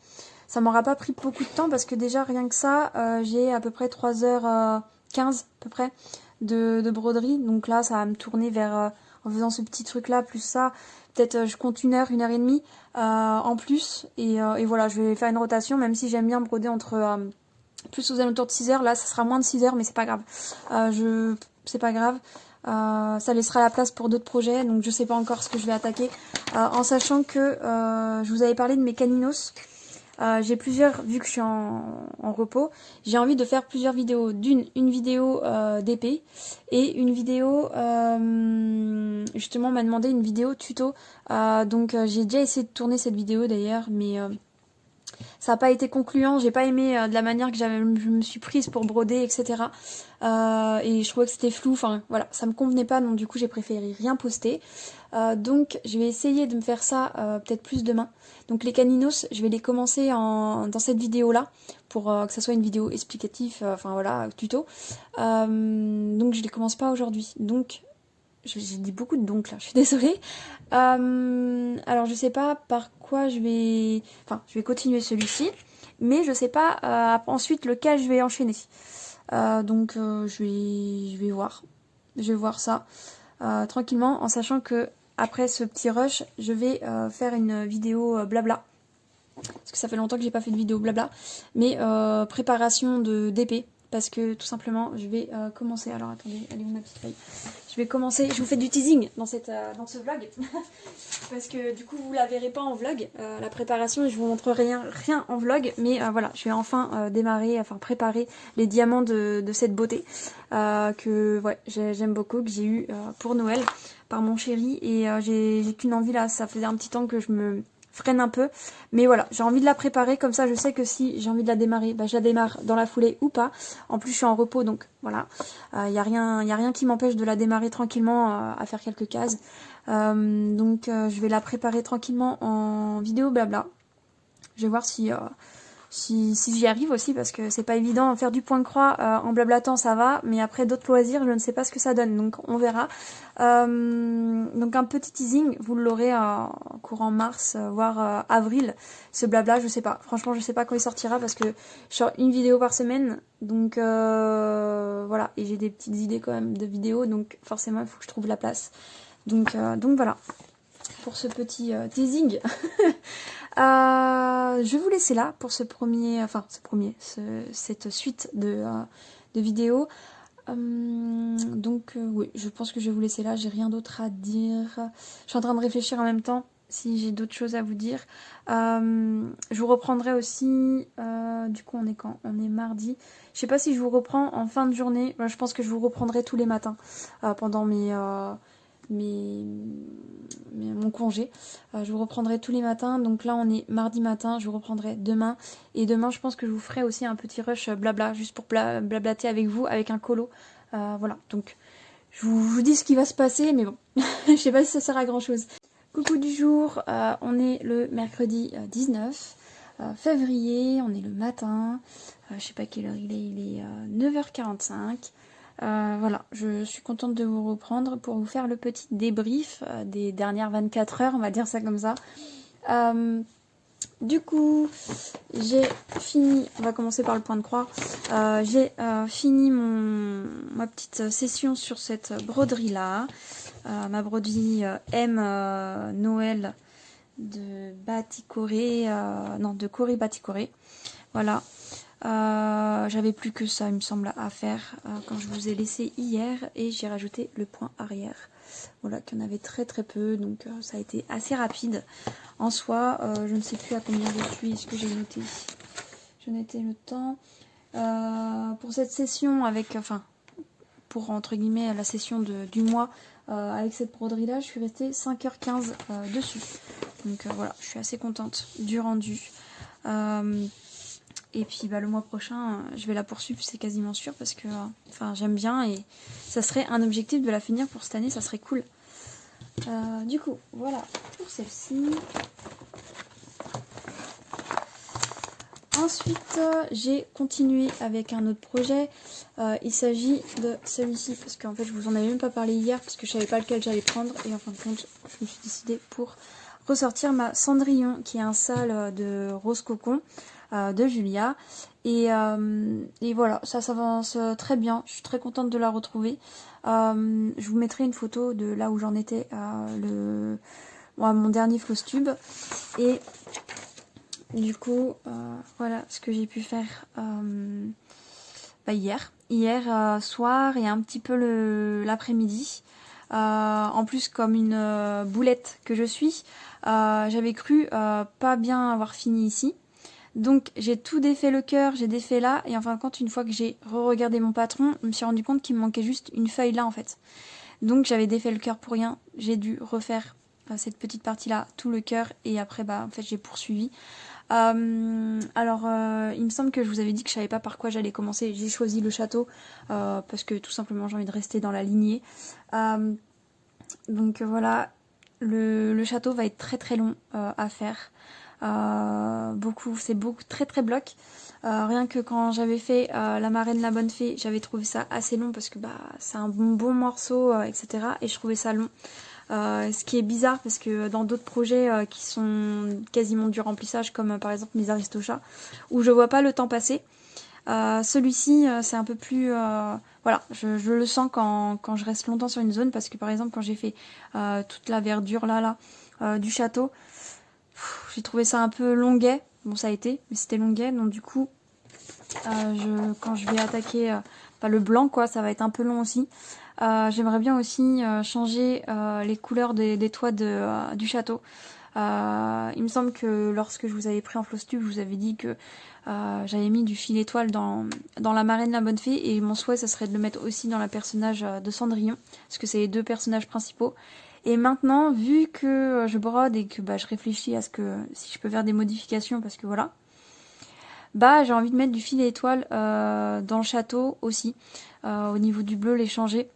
Ça m'aura pas pris beaucoup de temps parce que déjà, rien que ça, j'ai à peu près 3h15 à peu près de broderie. Donc là, ça va me tourner vers, en faisant ce petit truc là, plus ça, peut-être je compte 1 heure et demie en plus. Et voilà, je vais faire une rotation, même si j'aime bien broder entre plus aux alentours de 6 heures. Là, ça sera moins de 6 heures, mais c'est pas grave. C'est pas grave. Ça laissera la place pour d'autres projets, donc je sais pas encore ce que je vais attaquer. En sachant que je vous avais parlé de mes caninos. J'ai vu que je suis en repos, j'ai envie de faire plusieurs vidéos. Une vidéo d'épée et une vidéo, justement on m'a demandé une vidéo tuto. Donc j'ai déjà essayé de tourner cette vidéo d'ailleurs, mais ça n'a pas été concluant. J'ai pas aimé de la manière que je me suis prise pour broder, etc. Et je trouvais que c'était flou, enfin voilà, ça me convenait pas, donc du coup j'ai préféré rien poster. Donc je vais essayer de me faire ça peut-être plus demain. Donc les caninos, je vais les commencer dans cette vidéo là pour que ça soit une vidéo explicative, enfin voilà, tuto. Donc je les commence pas aujourd'hui. Donc j'ai dit beaucoup de donc là, je suis désolée. Alors je sais pas par quoi je vais continuer celui-ci, mais je sais pas ensuite lequel je vais enchaîner. Donc je vais voir. Je vais voir ça tranquillement en sachant que après ce petit rush, je vais faire une vidéo blabla. Parce que ça fait longtemps que j'ai pas fait de vidéo blabla. Mais préparation d'épée. Parce que tout simplement, je vais commencer. Alors attendez, elle est où ma petite feuille? Je vais commencer. Je vous fais du teasing dans ce vlog. Parce que du coup, vous la verrez pas en vlog. La préparation, je vous montrerai rien en vlog. Mais voilà, je vais enfin préparer les diamants de cette beauté. Que ouais, j'aime beaucoup, que j'ai eu pour Noël par mon chéri. Et j'ai qu'une envie là. Ça faisait un petit temps que je me freine un peu, mais voilà, j'ai envie de la préparer, comme ça je sais que si j'ai envie de la démarrer, bah, je la démarre dans la foulée ou pas. En plus je suis en repos, donc voilà, y a rien qui m'empêche de la démarrer tranquillement à faire quelques cases. Je vais la préparer tranquillement en vidéo blabla. Je vais voir si j'y arrive aussi, parce que c'est pas évident. Faire du point de croix en blablatant ça va, mais après d'autres loisirs je ne sais pas ce que ça donne, donc on verra. Donc un petit teasing, vous l'aurez courant mars, voire avril, ce blabla, je sais pas, franchement je sais pas quand il sortira, parce que je sors une vidéo par semaine, donc voilà, et j'ai des petites idées quand même de vidéos, donc forcément il faut que je trouve la place, donc voilà pour ce petit teasing. Je vais vous laisser là pour cette suite de vidéos. Oui, je pense que je vais vous laisser là, j'ai rien d'autre à dire. Je suis en train de réfléchir en même temps si j'ai d'autres choses à vous dire. Je vous reprendrai aussi, du coup on est quand? On est mardi. Je sais pas si je vous reprends en fin de journée. Je pense que je vous reprendrai tous les matins pendant mon congé. Je vous reprendrai tous les matins, donc là on est mardi matin, je vous reprendrai demain, et demain je pense que je vous ferai aussi un petit rush blabla, juste pour blablater avec vous, avec un colo. Voilà, donc je vous dis ce qui va se passer, mais bon, je sais pas si ça sert à grand chose. Coucou du jour, on est le mercredi 19 février, on est le matin, je sais pas quelle heure il est 9h45. Voilà, je suis contente de vous reprendre pour vous faire le petit débrief des dernières 24 heures, on va dire ça comme ça. Du coup, j'ai fini, on va commencer par le point de croix, j'ai fini ma petite session sur cette broderie là, ma broderie M Noël de Baticoré, non de Corée Baticoré, voilà. J'avais plus que ça il me semble à faire quand je vous ai laissé hier et j'ai rajouté le point arrière. Voilà, qu'il y en avait très très peu, donc ça a été assez rapide. En soi, je ne sais plus à combien je suis, est-ce que j'ai noté? Je notais le temps. Pour cette session, pour entre guillemets la session du mois, avec cette broderie là, je suis restée 5h15 dessus. Donc voilà, je suis assez contente du rendu. Et puis le mois prochain, je vais la poursuivre, c'est quasiment sûr, parce que j'aime bien et ça serait un objectif de la finir pour cette année, ça serait cool. Du coup, voilà pour celle-ci. Ensuite, j'ai continué avec un autre projet. Il s'agit de celui-ci, parce qu'en fait, je vous en avais même pas parlé hier, parce que je savais pas lequel j'allais prendre. Et en fin de compte, je me suis décidée pour ressortir ma Cendrillon, qui est un sale de rose cocon de Julia. Et voilà, ça s'avance très bien. Je suis très contente de la retrouver. Je vous mettrai une photo de là où j'en étais, mon dernier floss tube. Et du coup, voilà ce que j'ai pu faire hier soir et un petit peu l'après-midi. En plus, comme une boulette que je suis, j'avais cru pas bien avoir fini ici. Donc j'ai tout défait le cœur, j'ai défait là, et en fin de compte, une fois que j'ai re-regardé mon patron, je me suis rendu compte qu'il me manquait juste une feuille là en fait. Donc j'avais défait le cœur pour rien, j'ai dû refaire cette petite partie là, tout le cœur, et après en fait j'ai poursuivi. Il me semble que je vous avais dit que je savais pas par quoi j'allais commencer. J'ai choisi le château parce que tout simplement j'ai envie de rester dans la lignée. Donc voilà, le château va être très très long à faire. C'est beaucoup, très très bloc. Rien que quand j'avais fait la marraine la bonne fée, j'avais trouvé ça assez long parce que c'est un bon morceau, etc. Et je trouvais ça long. Ce qui est bizarre parce que dans d'autres projets qui sont quasiment du remplissage, comme par exemple mes Aristochats, où je vois pas le temps passer, celui-ci c'est un peu plus... voilà, je le sens quand je reste longtemps sur une zone, parce que par exemple quand j'ai fait toute la verdure là du château, j'ai trouvé ça un peu longuet. Bon, ça a été, mais c'était longuet, donc du coup quand je vais attaquer le blanc, quoi, ça va être un peu long aussi. J'aimerais bien aussi changer les couleurs des toits du château. Il me semble que lorsque je vous avais pris en floss tube, je vous avais dit que j'avais mis du fil étoile dans la marraine la bonne fée, et mon souhait ça serait de le mettre aussi dans la personnage de Cendrillon, parce que c'est les deux personnages principaux. Et maintenant, vu que je brode et que je réfléchis à ce que si je peux faire des modifications, parce que voilà, j'ai envie de mettre du fil étoile dans le château aussi, au niveau du bleu les changer.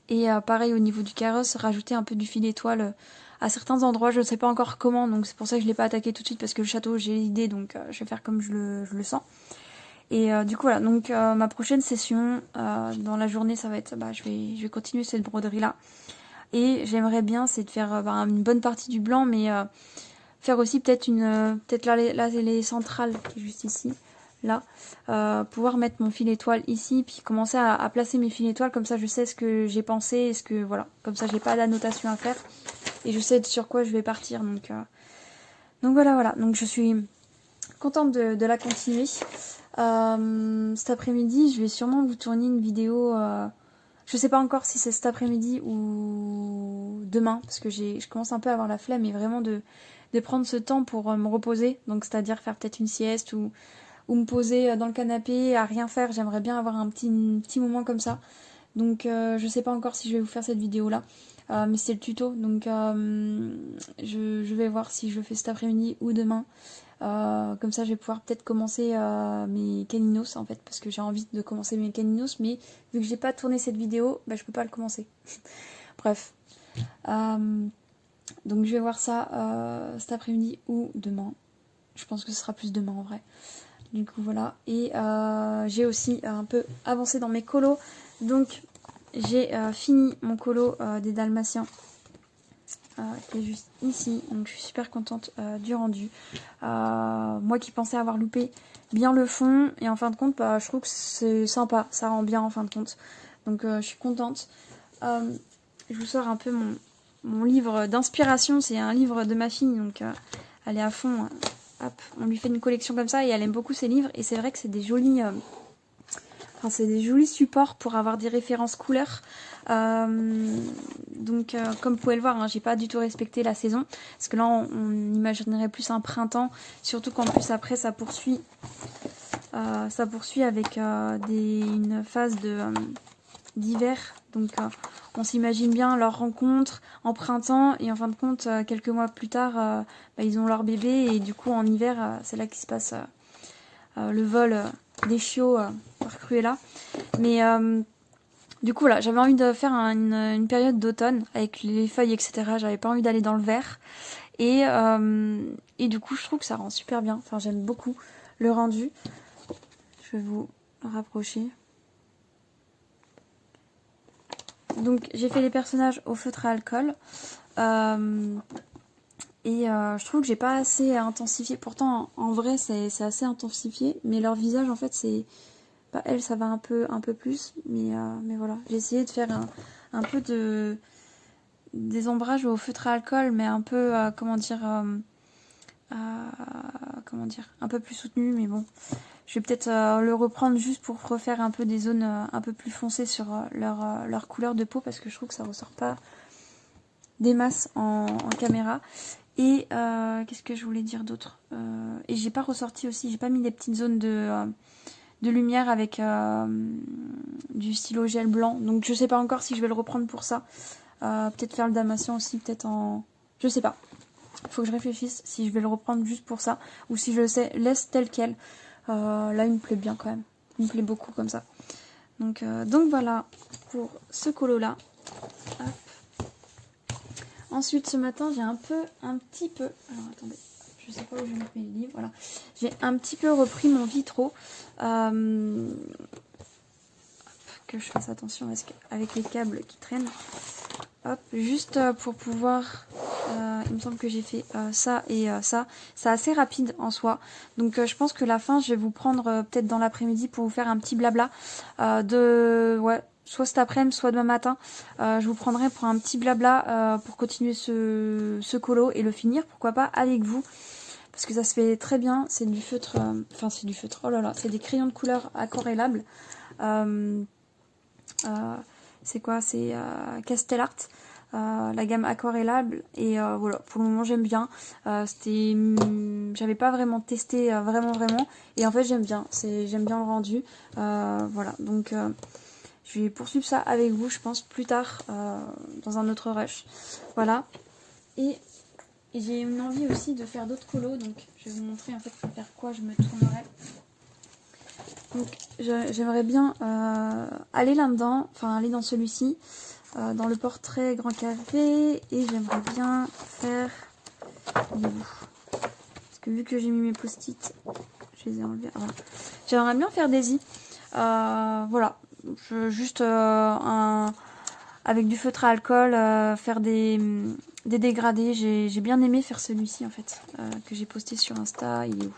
Et pareil au niveau du carrosse, rajouter un peu du fil étoile à certains endroits. Je ne sais pas encore comment, donc c'est pour ça que je ne l'ai pas attaqué tout de suite, parce que le château j'ai l'idée, donc je vais faire comme je le sens. Et du coup voilà, donc ma prochaine session dans la journée, ça va être, je vais continuer cette broderie là. Et j'aimerais bien, c'est de faire une bonne partie du blanc, mais faire aussi peut-être là les centrales qui est juste ici. Là, pouvoir mettre mon fil étoile ici, puis commencer à placer mes fils étoiles, comme ça je sais ce que j'ai pensé, voilà, comme ça j'ai pas d'annotation à faire, et je sais sur quoi je vais partir, donc voilà, donc je suis contente de la continuer. Cet après-midi, je vais sûrement vous tourner une vidéo, je sais pas encore si c'est cet après-midi ou demain, parce que je commence un peu à avoir la flemme, et vraiment de prendre ce temps pour me reposer, donc c'est-à-dire faire peut-être une sieste ou me poser dans le canapé à rien faire. J'aimerais bien avoir un petit moment comme ça. Donc je sais pas encore si je vais vous faire cette vidéo là, mais c'est le tuto, donc je vais voir si je le fais cet après-midi ou demain. Comme ça je vais pouvoir peut-être commencer mes caninos en fait, parce que j'ai envie de commencer mes caninos, mais vu que j'ai pas tourné cette vidéo, je peux pas le commencer. Bref, donc je vais voir ça cet après-midi ou demain. Je pense que ce sera plus demain en vrai. Du coup voilà, et j'ai aussi un peu avancé dans mes colos, donc j'ai fini mon colo des Dalmatiens qui est juste ici. Donc je suis super contente du rendu. Moi qui pensais avoir loupé bien le fond, et en fin de compte, bah, je trouve que c'est sympa, ça rend bien en fin de compte. Donc je suis contente. Je vous sors un peu mon livre d'inspiration, c'est un livre de ma fille, donc elle est à fond. Hop, on lui fait une collection comme ça et elle aime beaucoup ses livres, et c'est vrai que c'est des jolis... c'est des jolis supports pour avoir des références couleurs. Donc comme vous pouvez le voir, hein, j'ai pas du tout respecté la saison. Parce que là on imaginerait plus un printemps. Surtout qu'en plus après ça poursuit avec une phase d'hiver. Donc on s'imagine bien leur rencontre en printemps. Et en fin de compte, quelques mois plus tard, ils ont leur bébé. Et du coup en hiver, c'est là qu'il se passe le vol des chiots par Cruella. Mais du coup, voilà, j'avais envie de faire une période d'automne avec les feuilles, etc. J'avais pas envie d'aller dans le vert. Et du coup, je trouve que ça rend super bien. Enfin, j'aime beaucoup le rendu. Je vais vous rapprocher. Donc, j'ai fait les personnages au feutre à alcool. Je trouve que j'ai pas assez intensifié. Pourtant, en vrai, c'est assez intensifié. Mais leur visage, en fait, c'est... elle, ça va un peu plus, mais voilà. J'ai essayé de faire un peu des ombrages au feutre à alcool, mais un peu, comment dire, un peu plus soutenu, mais bon. Je vais peut-être le reprendre juste pour refaire un peu des zones un peu plus foncées sur leur couleur de peau, parce que je trouve que ça ressort pas des masses en caméra. Et qu'est-ce que je voulais dire d'autre, et j'ai pas ressorti aussi, j'ai pas mis des petites zones de lumière avec du stylo gel blanc. Donc je sais pas encore si je vais le reprendre pour ça. Peut-être faire le damasien aussi, peut-être en... Je sais pas. Faut que je réfléchisse si je vais le reprendre juste pour ça. Ou si je le laisse tel quel. Là il me plaît bien quand même. Il me plaît beaucoup comme ça. Donc voilà pour ce colo là. Hop. Ensuite ce matin j'ai un petit peu... Alors attendez. Je sais pas où je vais mettre mes livres, voilà. J'ai un petit peu repris mon vitro. Que je fasse attention avec les câbles qui traînent. Hop, juste pour pouvoir... il me semble que j'ai fait ça et ça. C'est assez rapide en soi. Donc je pense que la fin, je vais vous prendre peut-être dans l'après-midi pour vous faire un petit blabla. Soit cet après-midi, soit demain matin. Je vous prendrai pour un petit blabla pour continuer ce colo et le finir, pourquoi pas, avec vous. Parce que ça se fait très bien, c'est du feutre, c'est du feutre, oh là là, c'est des crayons de couleur aquarellables. C'est quoi? C'est Castellart, la gamme aquarellable. Et voilà, pour le moment j'aime bien. J'avais pas vraiment testé vraiment. Et en fait j'aime bien le rendu. Voilà, donc je vais poursuivre ça avec vous, je pense, plus tard, dans un autre rush. Voilà. Et j'ai une envie aussi de faire d'autres colos, donc je vais vous montrer en fait vers quoi je me tournerai. Donc j'aimerais bien aller là-dedans, enfin aller dans celui-ci, dans le portrait grand carré, et j'aimerais bien faire... Parce que vu que j'ai mis mes post-it, je les ai enlevés. Ah, voilà. J'aimerais bien faire des i. Voilà, juste avec du feutre à alcool, faire des dégradés. J'ai bien aimé faire celui-ci en fait, que j'ai posté sur Insta. Il est où?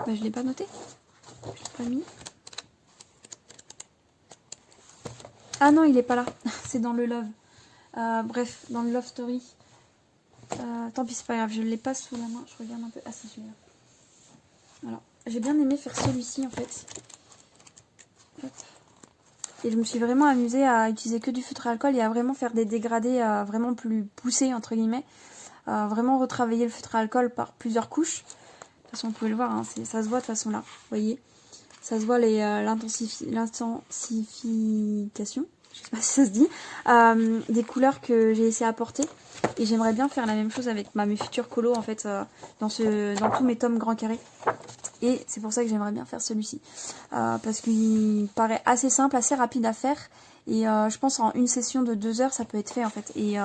Bah, je l'ai pas noté. Je l'ai pas mis. Ah non, il est pas là. C'est dans le Love. Bref, dans le Love Story. Tant pis, c'est pas grave. Je l'ai pas sous la main. Je regarde un peu. Ah, c'est celui-là. Voilà. J'ai bien aimé faire celui-ci en fait. Hop. Et je me suis vraiment amusée à utiliser que du feutre à alcool et à vraiment faire des dégradés vraiment plus poussés, entre guillemets. Vraiment retravailler le feutre à alcool par plusieurs couches. De toute façon, vous pouvez le voir, hein, ça se voit de toute façon là. Vous voyez, ça se voit l'intensification, je sais pas si ça se dit, des couleurs que j'ai essayé d'apporter. Et j'aimerais bien faire la même chose avec mes futurs colos en fait, dans tous mes tomes grand carré. Et c'est pour ça que j'aimerais bien faire celui-ci. Parce qu'il paraît assez simple, assez rapide à faire. Et je pense en une session de 2 heures, ça peut être fait en fait. Et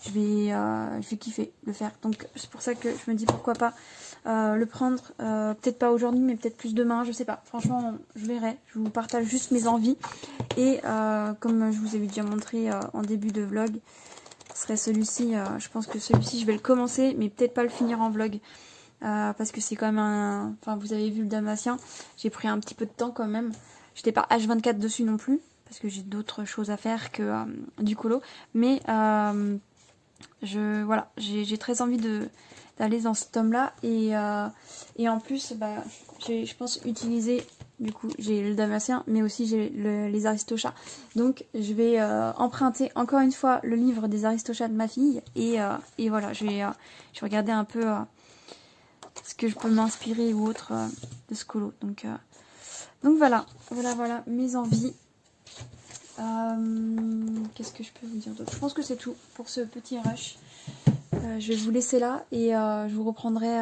je vais kiffer le faire. Donc c'est pour ça que je me dis pourquoi pas le prendre, peut-être pas aujourd'hui mais peut-être plus demain, je sais pas. Franchement je verrai, je vous partage juste mes envies. Et comme je vous avais déjà montré en début de vlog, ce serait celui-ci, je pense que celui-ci je vais le commencer mais peut-être pas le finir en vlog. Parce que c'est quand même un... Enfin vous avez vu le Dalmatien, j'ai pris un petit peu de temps quand même. J'étais pas H24 dessus non plus, parce que j'ai d'autres choses à faire que du colo. Mais voilà, j'ai très envie d'aller dans ce tome-là. Et en plus, bah, je pense utiliser... Du coup, j'ai le Dalmatien, mais aussi j'ai les Aristochats. Donc, je vais emprunter encore une fois le livre des Aristochats de ma fille. Et voilà, je vais regarder un peu ce que je peux m'inspirer ou autre de ce colo. Donc voilà, mes envies. Qu'est-ce que je peux vous dire d'autre? Je pense que c'est tout pour ce petit rush. Je vais vous laisser là et je vous reprendrai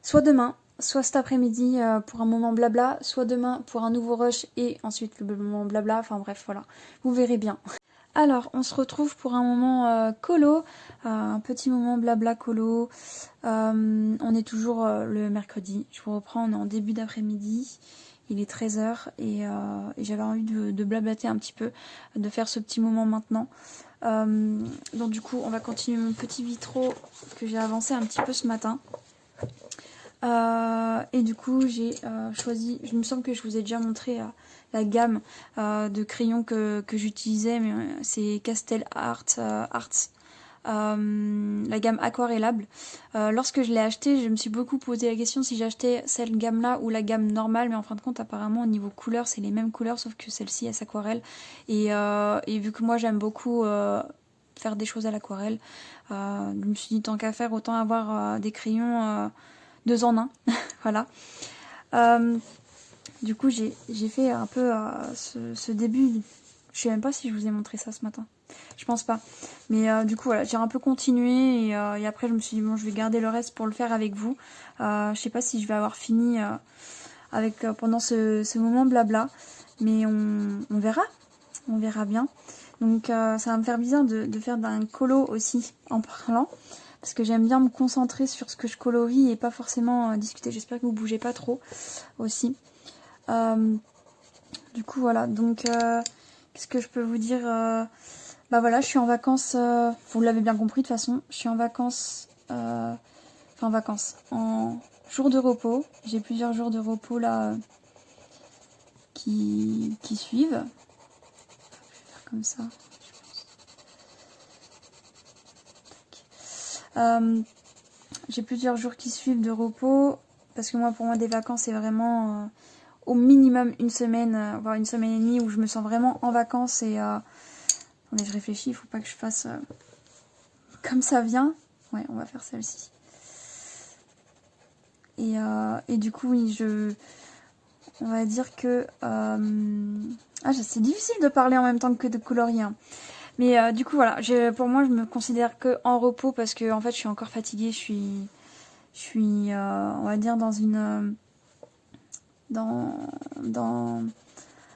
soit demain, soit cet après-midi pour un moment blabla, soit demain pour un nouveau rush et ensuite le moment blabla. Enfin bref, voilà, vous verrez bien. Alors, on se retrouve pour un moment colo, un petit moment blabla colo. On est toujours le mercredi, je vous reprends, on est en début d'après-midi. Il est 13h et j'avais envie de blablater un petit peu, de faire ce petit moment maintenant. Donc du coup, on va continuer mon petit vitro que j'ai avancé un petit peu ce matin. Et du coup, j'ai choisi, je me semble que je vous ai déjà montré la gamme de crayons que j'utilisais, mais c'est Castel Arts. La gamme aquarellable. Lorsque je l'ai acheté, je me suis beaucoup posé la question si j'achetais cette gamme-là ou la gamme normale, mais en fin de compte, apparemment, au niveau couleur, c'est les mêmes couleurs, sauf que celle-ci, elle s'aquarelle. Et vu que moi, j'aime beaucoup faire des choses à l'aquarelle, je me suis dit, tant qu'à faire, autant avoir des crayons 2 en 1. Voilà. Du coup, j'ai fait un peu ce début. Je sais même pas si je vous ai montré ça ce matin. Je pense pas. Mais du coup, voilà, j'ai un peu continué et après, je me suis dit, bon, je vais garder le reste pour le faire avec vous. Je sais pas si je vais avoir fini pendant ce moment blabla. Mais on verra. On verra bien. Donc, ça va me faire bizarre de faire d'un colo aussi en parlant. Parce que j'aime bien me concentrer sur ce que je colorie et pas forcément discuter. J'espère que vous bougez pas trop aussi. Du coup, voilà. Donc, qu'est-ce que je peux vous dire Bah voilà, je suis en vacances, vous l'avez bien compris de toute façon, je suis en vacances, en jour de repos. J'ai plusieurs jours de repos là qui suivent. Je vais faire comme ça. J'ai plusieurs jours qui suivent de repos, parce que moi, pour moi, des vacances, c'est vraiment au minimum une semaine, voire une semaine et demie, où je me sens vraiment en vacances et... Attendez, je réfléchis, il faut pas que je fasse comme ça vient. Ouais, on va faire celle-ci. Et du coup, oui, on va dire que... c'est difficile de parler en même temps que de colorier. Hein. Mais du coup, voilà, pour moi, je me considère que en repos parce que en fait, je suis encore fatiguée. Je suis on va dire, dans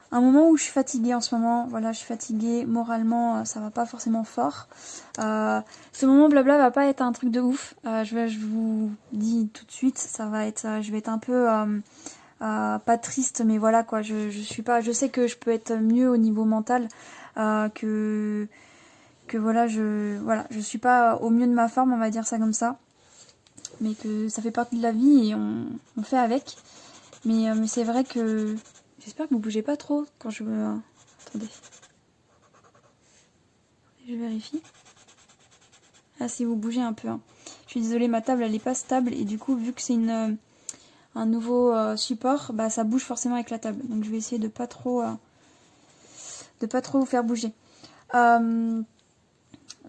un moment où je suis fatiguée en ce moment. Voilà, je suis fatiguée moralement, ça va pas forcément fort. Ce moment blabla va pas être un truc de ouf. Je vous dis tout de suite, je vais être un peu pas triste, mais voilà quoi. Je sais que je peux être mieux au niveau mental, que voilà, je suis pas au mieux de ma forme, on va dire ça comme ça. Mais que ça fait partie de la vie et on fait avec. Mais c'est vrai que j'espère que vous bougez pas trop quand je me... Attendez. Je vérifie. Ah si, vous bougez un peu. Hein. Je suis désolée, ma table elle est pas stable et du coup vu que c'est un nouveau support, bah ça bouge forcément avec la table. Donc je vais essayer de pas trop vous faire bouger.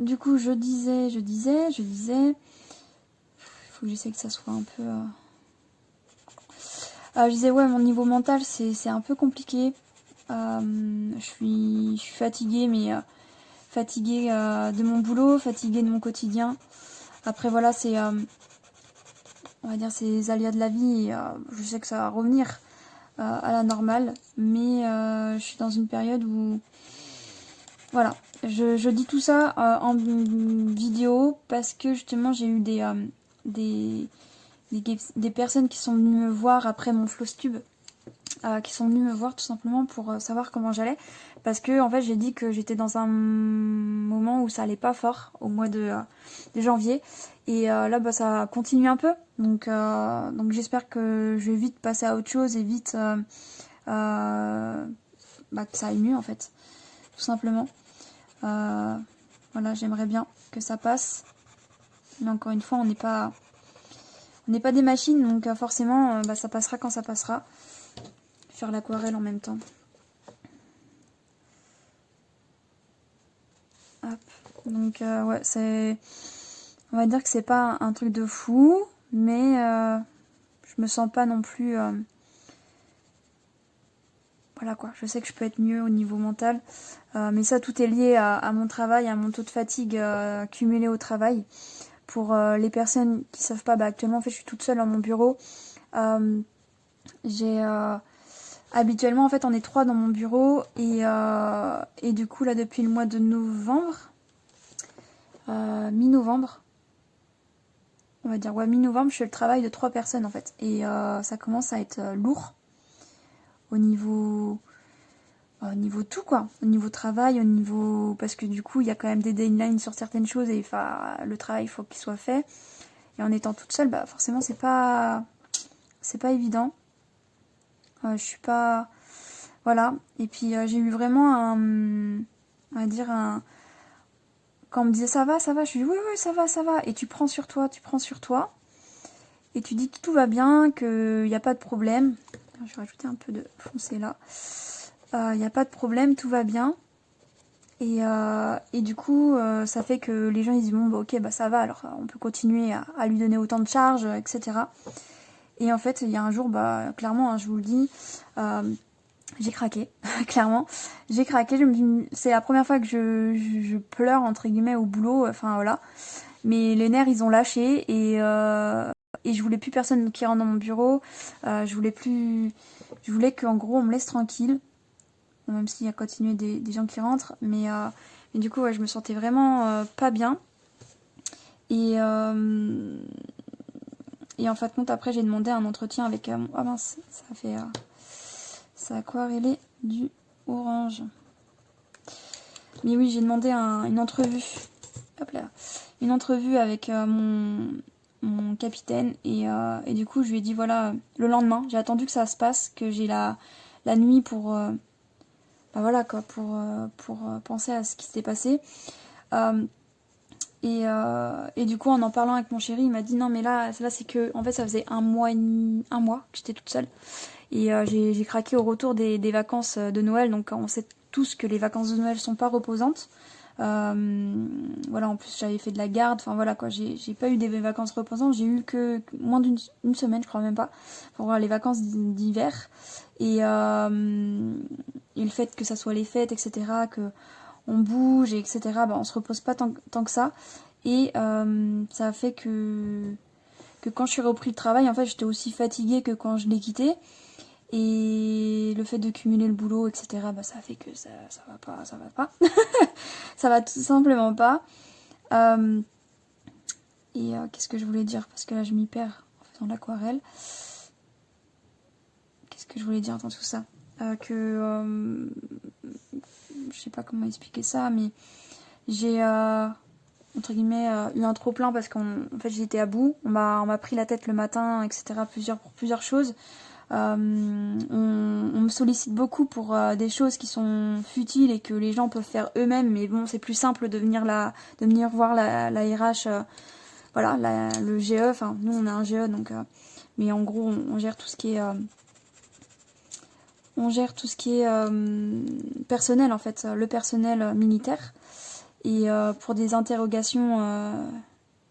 Du coup je disais... Il faut que j'essaie que ça soit un peu... je disais ouais, mon niveau mental c'est un peu compliqué. Je suis fatiguée, mais fatiguée de mon boulot, fatiguée de mon quotidien. Après voilà, on va dire c'est les aléas de la vie. Et, je sais que ça va revenir à la normale, mais je suis dans une période où voilà, je dis tout ça en vidéo parce que justement j'ai eu des personnes qui sont venues me voir après mon Flowstube, qui sont venues me voir tout simplement pour savoir comment j'allais. Parce que en fait j'ai dit que j'étais dans un moment où ça allait pas fort au mois de janvier. Et là bah, ça continue un peu. Donc j'espère que je vais vite passer à autre chose et vite bah, que ça aille mieux en fait. Tout simplement. Voilà, j'aimerais bien que ça passe. Mais encore une fois, on n'est pas des machines, donc forcément, bah, ça passera quand ça passera. Faire l'aquarelle en même temps. Hop. Donc ouais, on va dire que c'est pas un truc de fou, mais je me sens pas non plus. Voilà quoi, je sais que je peux être mieux au niveau mental, mais ça tout est lié à mon travail, à mon taux de fatigue cumulé au travail. Pour les personnes qui savent pas, bah, actuellement en fait je suis toute seule dans mon bureau. Habituellement en fait on est 3 dans mon bureau et du coup là depuis le mois de novembre, mi-novembre, on va dire ouais mi-novembre, je fais le travail de 3 personnes en fait et ça commence à être lourd au niveau tout quoi, au niveau travail, au niveau parce que du coup il y a quand même des deadlines sur certaines choses et le travail il faut qu'il soit fait et en étant toute seule bah forcément c'est pas évident. Je suis pas voilà et puis j'ai eu vraiment on va dire quand on me disait ça va je dis oui ça va et tu prends sur toi et tu dis que tout va bien, qu'il n'y a pas de problème. Je vais rajouter un peu de foncé là. Il n'y a pas de problème, tout va bien. Et du coup, ça fait que les gens ils disent bon bah ok bah ça va, alors on peut continuer à lui donner autant de charges, etc. Et en fait, il y a un jour, bah clairement, hein, je vous le dis, j'ai craqué, clairement. J'ai craqué, c'est la première fois que je pleure entre guillemets au boulot, enfin voilà. Mais les nerfs ils ont lâché et je voulais plus personne qui rentre dans mon bureau. Je voulais qu'en gros on me laisse tranquille. Même s'il y a continué des gens qui rentrent. Mais du coup, ouais, je me sentais vraiment pas bien. Et en fin de compte, après, j'ai demandé un entretien avec... ah mince, ça a aquarellé du orange. Mais oui, j'ai demandé une entrevue. Hop là. Une entrevue avec mon capitaine. Et du coup, je lui ai dit, voilà, le lendemain, j'ai attendu que ça se passe, que j'ai la nuit pour... bah voilà quoi, pour penser à ce qui s'était passé. Et du coup, en parlant avec mon chéri, il m'a dit non mais là c'est que en fait ça faisait un mois que j'étais toute seule et j'ai craqué au retour des vacances de Noël. Donc on sait tous que les vacances de Noël sont pas reposantes. Voilà, en plus j'avais fait de la garde, enfin voilà quoi, j'ai pas eu des vacances reposantes, j'ai eu que moins d'une semaine, je crois même pas, pour les vacances d'hiver. Et le fait que ça soit les fêtes, etc., que on bouge, etc., bah, on se repose pas tant que ça. Et ça a fait que quand je suis repris le travail, en fait, j'étais aussi fatiguée que quand je l'ai quitté. Et le fait de cumuler le boulot, etc., bah, ça fait que ça va pas. Ça va tout simplement pas. Qu'est-ce que je voulais dire? Parce que là, je m'y perds en faisant l'aquarelle. Qu'est-ce que je voulais dire dans tout ça? Je sais pas comment expliquer ça, mais j'ai entre guillemets eu un trop plein parce qu'en fait j'étais à bout. On m'a pris la tête le matin, etc. pour plusieurs choses. On me sollicite beaucoup pour des choses qui sont futiles et que les gens peuvent faire eux-mêmes, mais bon, c'est plus simple de venir voir la RH, voilà, le GE. Enfin, nous on a un GE, donc, mais en gros, on gère tout ce qui est personnel en fait, le personnel militaire. Et pour des interrogations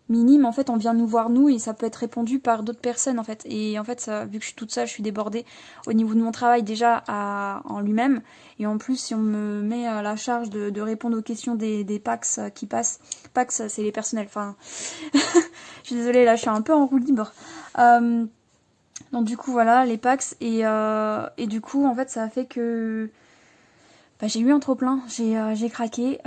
minimes, en fait, on vient nous voir nous et ça peut être répondu par d'autres personnes en fait. Et en fait, vu que je suis toute seule, je suis débordée au niveau de mon travail déjà en lui-même. Et en plus, si on me met à la charge de répondre aux questions des PAX qui passent, PAX c'est les personnels. Enfin, je suis désolée, là, je suis un peu en roue libre. Donc du coup voilà les PAX et du coup en fait ça a fait que j'ai eu un trop plein, j'ai craqué.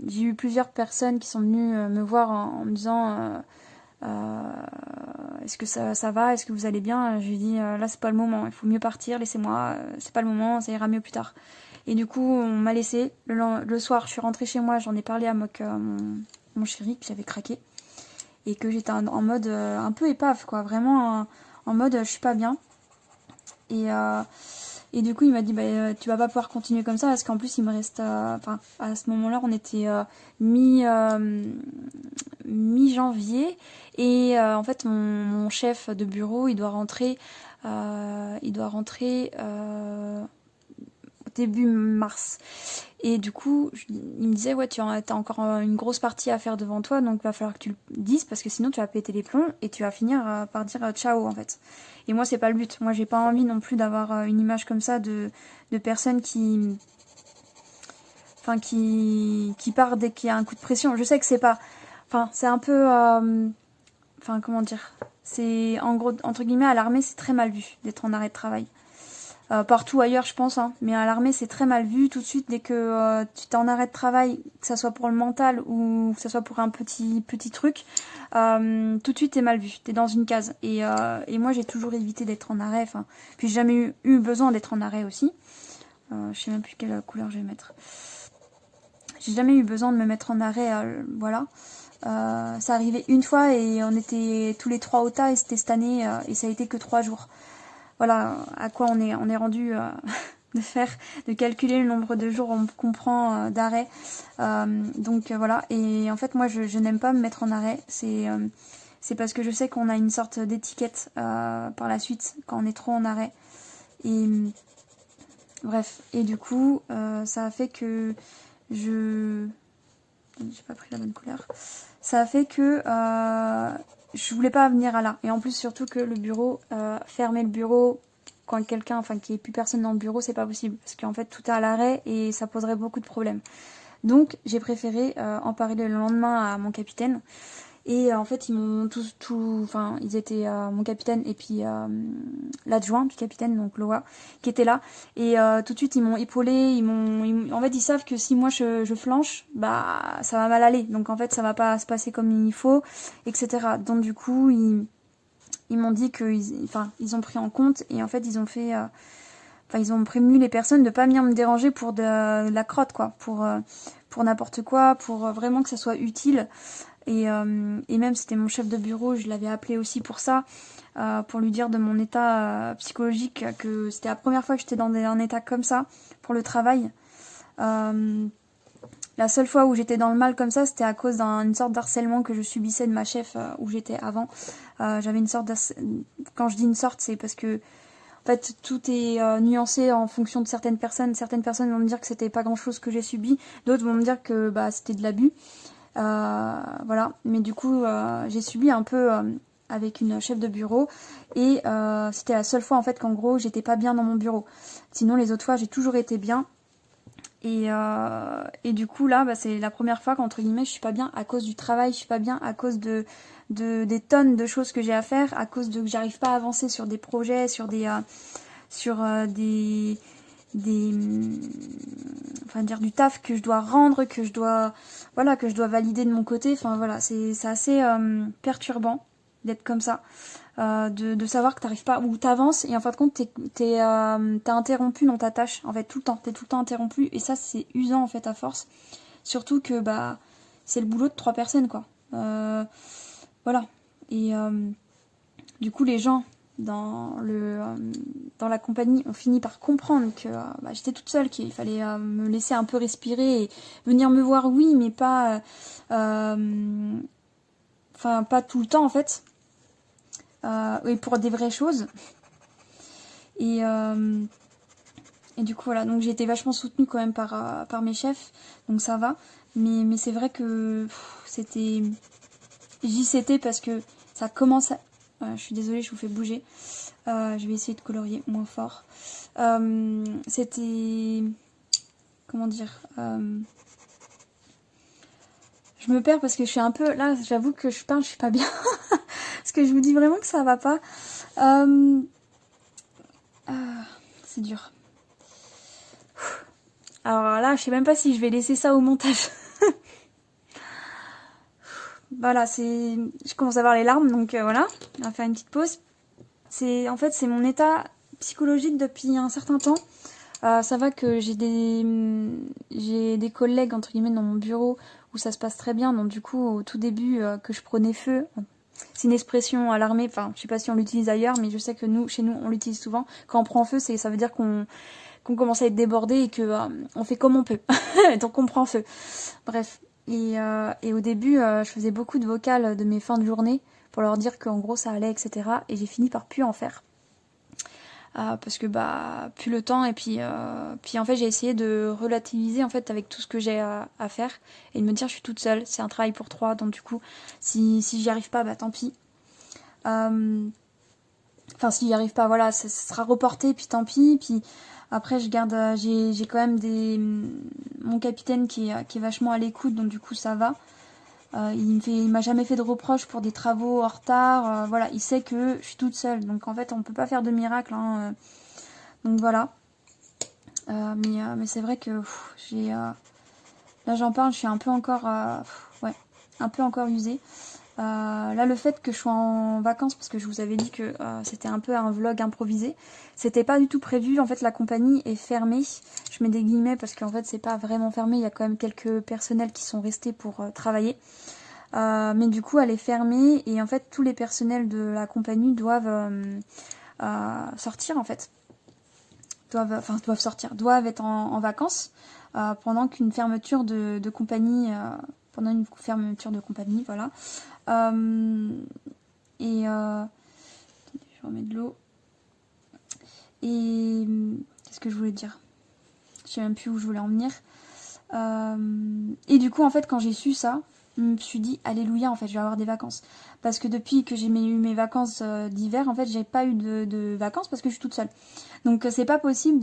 J'ai eu plusieurs personnes qui sont venues me voir en me disant est-ce que ça va, est-ce que vous allez bien. Je lui ai dit là c'est pas le moment, il faut mieux partir, laissez-moi, c'est pas le moment, ça ira mieux plus tard. Et du coup on m'a laissé. Le soir je suis rentrée chez moi, j'en ai parlé à mon chéri que j'avais craqué et que j'étais en mode un peu épave quoi, vraiment en mode je suis pas bien. Et du coup, il m'a dit, tu vas pas pouvoir continuer comme ça, parce qu'en plus, il me reste, enfin, à ce moment-là, on était mi-janvier, et en fait, mon chef de bureau, il doit rentrer début mars. Et du coup, il me disait, ouais, tu as encore une grosse partie à faire devant toi, donc il va falloir que tu le dises, parce que sinon tu vas péter les plombs et tu vas finir par dire ciao, en fait. Et moi, c'est pas le but. Moi, j'ai pas envie non plus d'avoir une image comme ça de personnes qui part dès qu'il y a un coup de pression. Je sais que c'est pas... Enfin, c'est un peu... Enfin, comment dire, c'est en gros, entre guillemets, à l'armée, c'est très mal vu d'être en arrêt de travail. Partout ailleurs, je pense, hein. Mais à l'armée, c'est très mal vu tout de suite dès que tu t'es en arrêt de travail, que ça soit pour le mental ou que ça soit pour un petit truc. Tout de suite, t'es mal vu. T'es dans une case. Et moi, j'ai toujours évité d'être en arrêt. Enfin, puis j'ai jamais eu besoin d'être en arrêt aussi. Je sais même plus quelle couleur je vais mettre. J'ai jamais eu besoin de me mettre en arrêt. Voilà. Ça arrivait une fois et on était tous les 3 au tas et c'était cette année et ça a été que 3 jours. Voilà à quoi on est rendu de calculer le nombre de jours qu'on prend d'arrêt. Donc voilà. Et en fait, moi, je n'aime pas me mettre en arrêt. C'est parce que je sais qu'on a une sorte d'étiquette par la suite quand on est trop en arrêt. Et bref. Et du coup, ça a fait que j'ai pas pris la bonne couleur. Ça a fait que je voulais pas venir à là. Et en plus, surtout que le bureau, fermer le bureau quand quelqu'un, enfin qu'il n'y ait plus personne dans le bureau, c'est pas possible. Parce qu'en fait, tout est à l'arrêt et ça poserait beaucoup de problèmes. Donc, j'ai préféré en parler le lendemain à mon capitaine. Et en fait, ils m'ont enfin, ils étaient mon capitaine et puis l'adjoint du capitaine, donc Loa, qui était là. Et tout de suite, ils m'ont épaulé. En fait, ils savent que si moi je flanche, bah ça va mal aller. Donc en fait, ça va pas se passer comme il faut, etc. Donc du coup, ils m'ont dit ils ont pris en compte et en fait, ils ont fait, ils ont prévenu les personnes de pas venir me déranger pour de la crotte, quoi, pour n'importe quoi, pour vraiment que ça soit utile. Et même c'était mon chef de bureau, je l'avais appelé aussi pour ça, pour lui dire de mon état psychologique, que c'était la première fois que j'étais dans un état comme ça pour le travail. La seule fois où j'étais dans le mal comme ça, c'était à cause d'une sorte d'harcèlement que je subissais de ma chef où j'étais avant. J'avais une sorte quand je dis une sorte, c'est parce que en fait, tout est nuancé en fonction de certaines personnes. Certaines personnes vont me dire que c'était pas grand-chose que j'ai subi, d'autres vont me dire que c'était de l'abus. Voilà, mais du coup j'ai subi un peu avec une chef de bureau et c'était la seule fois en fait qu'en gros j'étais pas bien dans mon bureau. Sinon les autres fois j'ai toujours été bien et du coup là c'est la première fois qu'entre guillemets je suis pas bien à cause du travail, je suis pas bien à cause des tonnes de choses que j'ai à faire, à cause de que j'arrive pas à avancer sur des projets, sur des du taf que je dois rendre, que je dois valider de mon côté. Enfin voilà, c'est assez perturbant d'être comme ça, de savoir que t'arrives pas, ou t'avances et en fin de compte t'es interrompu dans ta tâche en fait tout le temps, t'es tout le temps interrompu et ça c'est usant en fait à force, surtout que c'est le boulot de 3 personnes quoi. Voilà. Et du coup les gens dans la compagnie ont fini par comprendre que j'étais toute seule, qu'il fallait me laisser un peu respirer et venir me voir, oui, mais pas pas tout le temps en fait, et pour des vraies choses. Et du coup voilà, donc j'ai été vachement soutenue quand même par mes chefs, donc ça va, mais c'est vrai que c'était parce que ça commence à... je suis désolée, je vous fais bouger. Je vais essayer de colorier moins fort. C'était... Comment dire je me perds parce que je suis un peu... Là, j'avoue que je suis pas bien. Parce que je vous dis vraiment que ça va pas. C'est dur. Alors là, je sais même pas si je vais laisser ça au montage. Voilà, je commence à avoir les larmes, donc voilà, on va faire une petite pause. En fait, c'est mon état psychologique depuis un certain temps. Ça va que j'ai des collègues, entre guillemets, dans mon bureau où ça se passe très bien. Donc du coup, au tout début, que je prenais feu, c'est une expression à l'armée, enfin, je sais pas si on l'utilise ailleurs, mais je sais que chez nous, on l'utilise souvent. Quand on prend feu, ça veut dire qu'on commence à être débordé et que on fait comme on peut. Donc on prend feu. Bref. Et au début, je faisais beaucoup de vocales de mes fins de journée pour leur dire qu'en gros ça allait, etc. Et j'ai fini par plus en faire. Parce que plus le temps, et puis en fait j'ai essayé de relativiser en fait avec tout ce que j'ai à faire et de me dire je suis toute seule, c'est un travail pour trois, donc du coup si j'y arrive pas, tant pis. Enfin si j'y arrive pas, voilà, ça sera reporté, puis tant pis. Puis après je garde, j'ai quand même mon capitaine qui est vachement à l'écoute, donc du coup ça va. Il m'a jamais fait de reproches pour des travaux en retard. Voilà, il sait que je suis toute seule. Donc en fait, on peut pas faire de miracle. Donc voilà. Mais c'est vrai que là j'en parle, je suis un peu encore, un peu encore usée. Là, le fait que je sois en vacances, parce que je vous avais dit que c'était un peu un vlog improvisé, c'était pas du tout prévu. En fait, la compagnie est fermée. Je mets des guillemets parce qu'en fait, c'est pas vraiment fermé. Il y a quand même quelques personnels qui sont restés pour travailler. Mais du coup, elle est fermée et en fait, tous les personnels de la compagnie doivent sortir en fait. Doivent être en vacances pendant qu'une fermeture de compagnie, voilà. Je remets de l'eau. Et qu'est-ce que je voulais dire? Je sais même plus où je voulais en venir. Et du coup, en fait, quand j'ai su ça, je me suis dit, alléluia, en fait, je vais avoir des vacances. Parce que depuis que j'ai eu mes vacances d'hiver, en fait, j'ai pas eu de vacances parce que je suis toute seule. Donc, c'est pas possible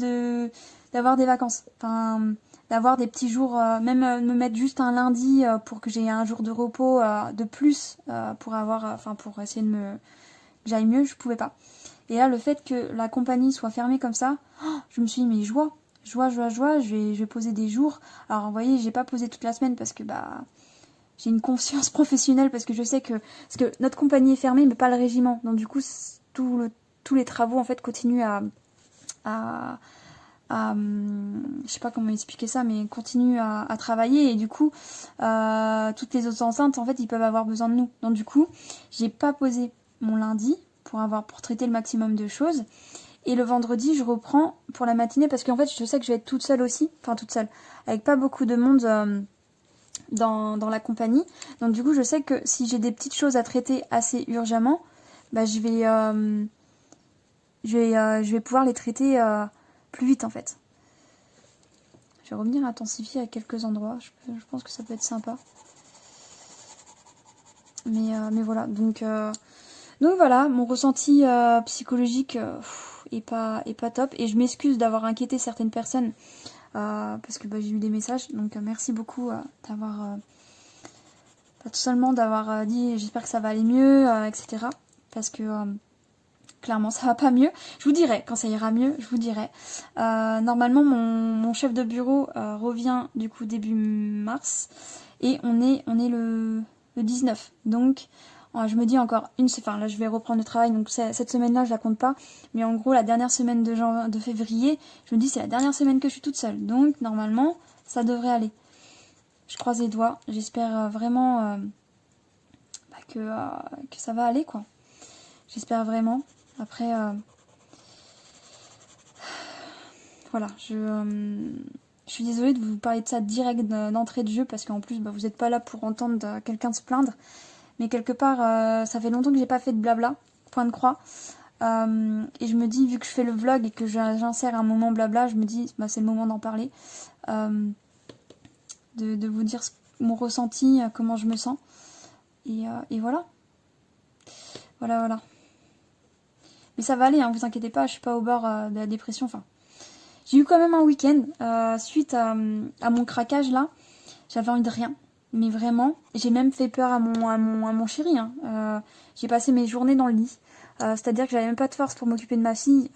d'avoir des vacances. Enfin, d'avoir des petits jours, même me mettre juste un lundi pour que j'ai un jour de repos de plus pour essayer que j'aille mieux, je pouvais pas. Et là, le fait que la compagnie soit fermée comme ça, je me suis dit, mais joie, je vais poser des jours. Alors, vous voyez, j'ai pas posé toute la semaine parce que, j'ai une conscience professionnelle parce que je sais parce que notre compagnie est fermée, mais pas le régiment. Donc, du coup, tous les travaux, en fait, continuent je sais pas comment expliquer ça, mais continuent à travailler. Et du coup, toutes les autres enceintes, en fait, ils peuvent avoir besoin de nous. Donc, du coup, j'ai pas posé mon lundi pour traiter le maximum de choses. Et le vendredi, je reprends pour la matinée parce qu'en fait, je sais que je vais être toute seule aussi. Enfin, toute seule. Avec pas beaucoup de monde dans la compagnie. Donc, du coup, je sais que si j'ai des petites choses à traiter assez urgemment, je vais pouvoir les traiter plus vite, en fait. Je vais revenir intensifier à quelques endroits. Je pense que ça peut être sympa. Mais voilà. Donc voilà, mon ressenti psychologique est pas top. Et je m'excuse d'avoir inquiété certaines personnes parce que j'ai eu des messages. Donc merci beaucoup d'avoir tout seulement d'avoir dit j'espère que ça va aller mieux, etc. Parce que clairement ça va pas mieux. Je vous dirai quand ça ira mieux, je vous dirai. Normalement mon chef de bureau revient du coup début mars et on est le 19. Donc je me dis encore là je vais reprendre le travail, donc cette semaine-là je la compte pas, mais en gros la dernière semaine de février, je me dis c'est la dernière semaine que je suis toute seule, donc normalement ça devrait aller. Je croise les doigts, j'espère vraiment que ça va aller quoi. J'espère vraiment. Après voilà, je suis désolée de vous parler de ça direct d'entrée de jeu parce qu'en plus vous n'êtes pas là pour entendre quelqu'un se plaindre. Mais quelque part, ça fait longtemps que j'ai pas fait de blabla, point de croix. Et je me dis, vu que je fais le vlog et que j'insère un moment blabla, je me dis, c'est le moment d'en parler. De vous dire mon ressenti, comment je me sens. Et voilà. Voilà. Mais ça va aller, hein, vous inquiétez pas, je suis pas au bord de la dépression. Enfin, j'ai eu quand même un week-end suite à mon craquage là. J'avais envie de rien. Mais vraiment, j'ai même fait peur à mon chéri. Hein. J'ai passé mes journées dans le lit. C'est-à-dire que j'avais même pas de force pour m'occuper de ma fille.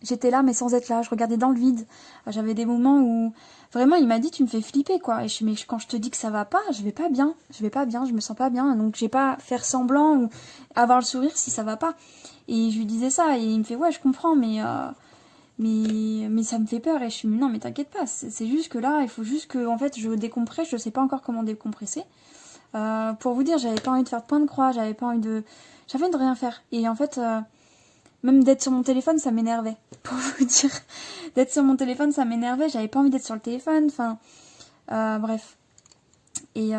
j'étais là mais sans être là, je regardais dans le vide. J'avais des moments où vraiment il m'a dit tu me fais flipper quoi. Et je mais quand je te dis que ça va pas, je vais pas bien, je me sens pas bien. Donc j'ai pas faire semblant ou avoir le sourire si ça va pas. Et je lui disais ça et il me fait ouais je comprends mais ça me fait peur. Et je suis non mais t'inquiète pas, c'est juste que là il faut juste que en fait je décompresse, je sais pas encore comment décompresser. Pour vous dire j'avais pas envie de faire de point de croix, j'avais envie de rien faire. Et en fait même d'être sur mon téléphone, ça m'énervait. Pour vous dire, d'être sur mon téléphone, ça m'énervait. J'avais pas envie d'être sur le téléphone. Enfin, bref. Et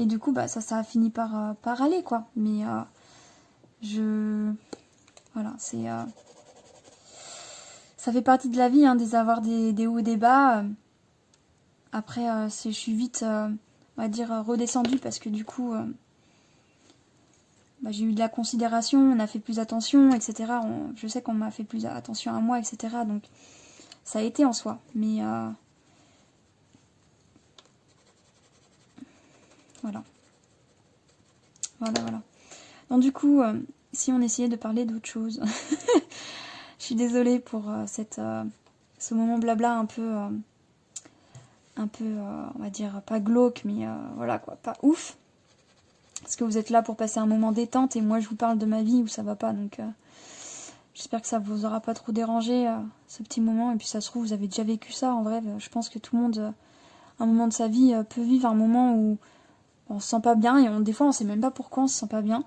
du coup, bah ça a fini par aller, quoi. Mais voilà, ça fait partie de la vie, hein, avoir des hauts et des bas. Après, je suis vite, on va dire, redescendue parce que du coup... j'ai eu de la considération, on a fait plus attention, etc. Je sais qu'on m'a fait plus attention à moi, etc. Donc ça a été en soi. Mais voilà. Voilà. Donc du coup, si on essayait de parler d'autre chose, je suis désolée pour ce moment blabla un peu, on va dire, pas glauque, mais voilà quoi, pas ouf. Parce que vous êtes là pour passer un moment détente et moi je vous parle de ma vie où ça va pas, donc j'espère que ça vous aura pas trop dérangé ce petit moment. Et puis ça se trouve vous avez déjà vécu ça en vrai. Je pense que tout le monde, un moment de sa vie, peut vivre un moment où on se sent pas bien et des fois on sait même pas pourquoi on se sent pas bien.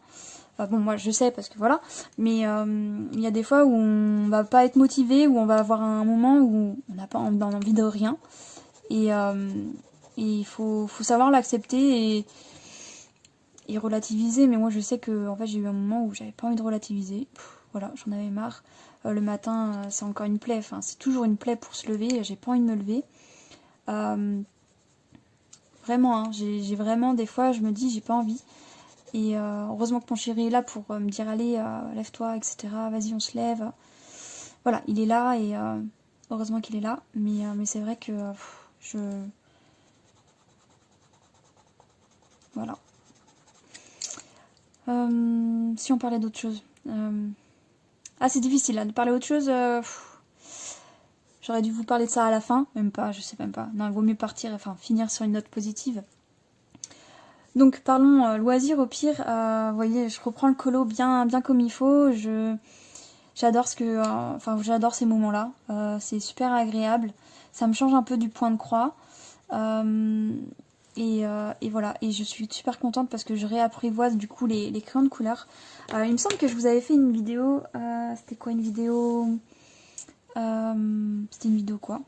Enfin, bon moi je sais parce que voilà, mais il y a des fois où on va pas être motivé, où on va avoir un moment où on n'a pas envie de rien et il faut savoir l'accepter et relativiser. Mais moi je sais que en fait j'ai eu un moment où j'avais pas envie de relativiser. Voilà, j'en avais marre. Le matin c'est encore une plaie, enfin c'est toujours une plaie pour se lever, j'ai pas envie de me lever. Vraiment, hein, j'ai vraiment des fois je me dis j'ai pas envie. Et heureusement que mon chéri est là pour me dire allez lève-toi, etc. Vas-y on se lève. Voilà, il est là et heureusement qu'il est là. Mais c'est vrai que voilà. Si on parlait d'autre chose. Ah, c'est difficile là, de parler autre chose. J'aurais dû vous parler de ça à la fin. Même pas, je sais même pas. Non, il vaut mieux partir, enfin finir sur une note positive. Donc parlons loisirs au pire. Vous voyez, je reprends le colo bien comme il faut. J'adore j'adore ces moments-là. C'est super agréable. Ça me change un peu du point de croix. Et voilà, et je suis super contente parce que je réapprivoise du coup les crayons de couleur. Il me semble que je vous avais fait une vidéo, c'était quoi une vidéo c'était une vidéo quoi,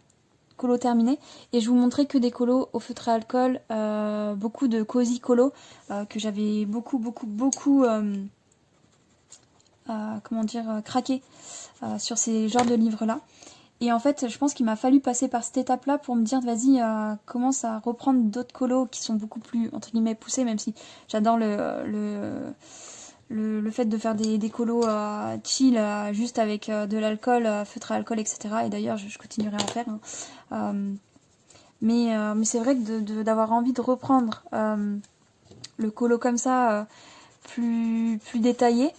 colo terminé, et je vous montrais que des colos au feutre à alcool, beaucoup de cosy colo que j'avais beaucoup comment dire, craqué sur ces genres de livres là. Et en fait, je pense qu'il m'a fallu passer par cette étape-là pour me dire, vas-y, commence à reprendre d'autres colos qui sont beaucoup plus, entre guillemets, poussés, même si j'adore le fait de faire des colos chill, juste avec de l'alcool, feutre à alcool, etc. Et d'ailleurs, je continuerai à en faire. Hein. Mais c'est vrai que d'avoir envie de reprendre le colo comme ça, plus détaillé,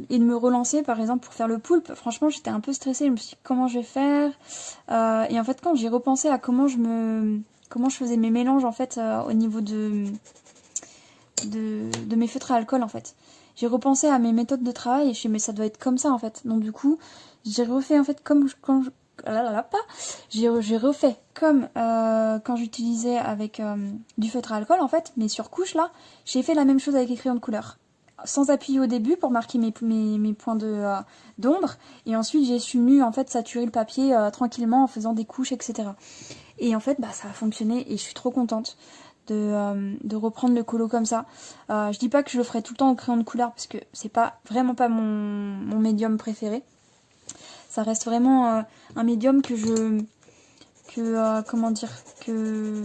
et de me relancer par exemple pour faire le poulpe, franchement j'étais un peu stressée, je me suis dit comment je vais faire, et en fait quand j'ai repensé à comment je faisais mes mélanges en fait au niveau de mes feutres à alcool en fait, j'ai repensé à mes méthodes de travail et je me suis dit mais ça doit être comme ça en fait, donc du coup j'ai refait en fait comme quand j'ai refait comme quand j'utilisais avec du feutre à alcool en fait, mais sur couche là, j'ai fait la même chose avec les crayons de couleur. Sans appuyer au début pour marquer mes points d'ombre, et ensuite j'ai su en fait saturer le papier tranquillement en faisant des couches, etc. Et en fait ça a fonctionné et je suis trop contente de reprendre le colo comme ça. Je dis pas que je le ferai tout le temps au crayon de couleur parce que c'est vraiment pas mon médium préféré. Ça reste vraiment un médium que comment dire, que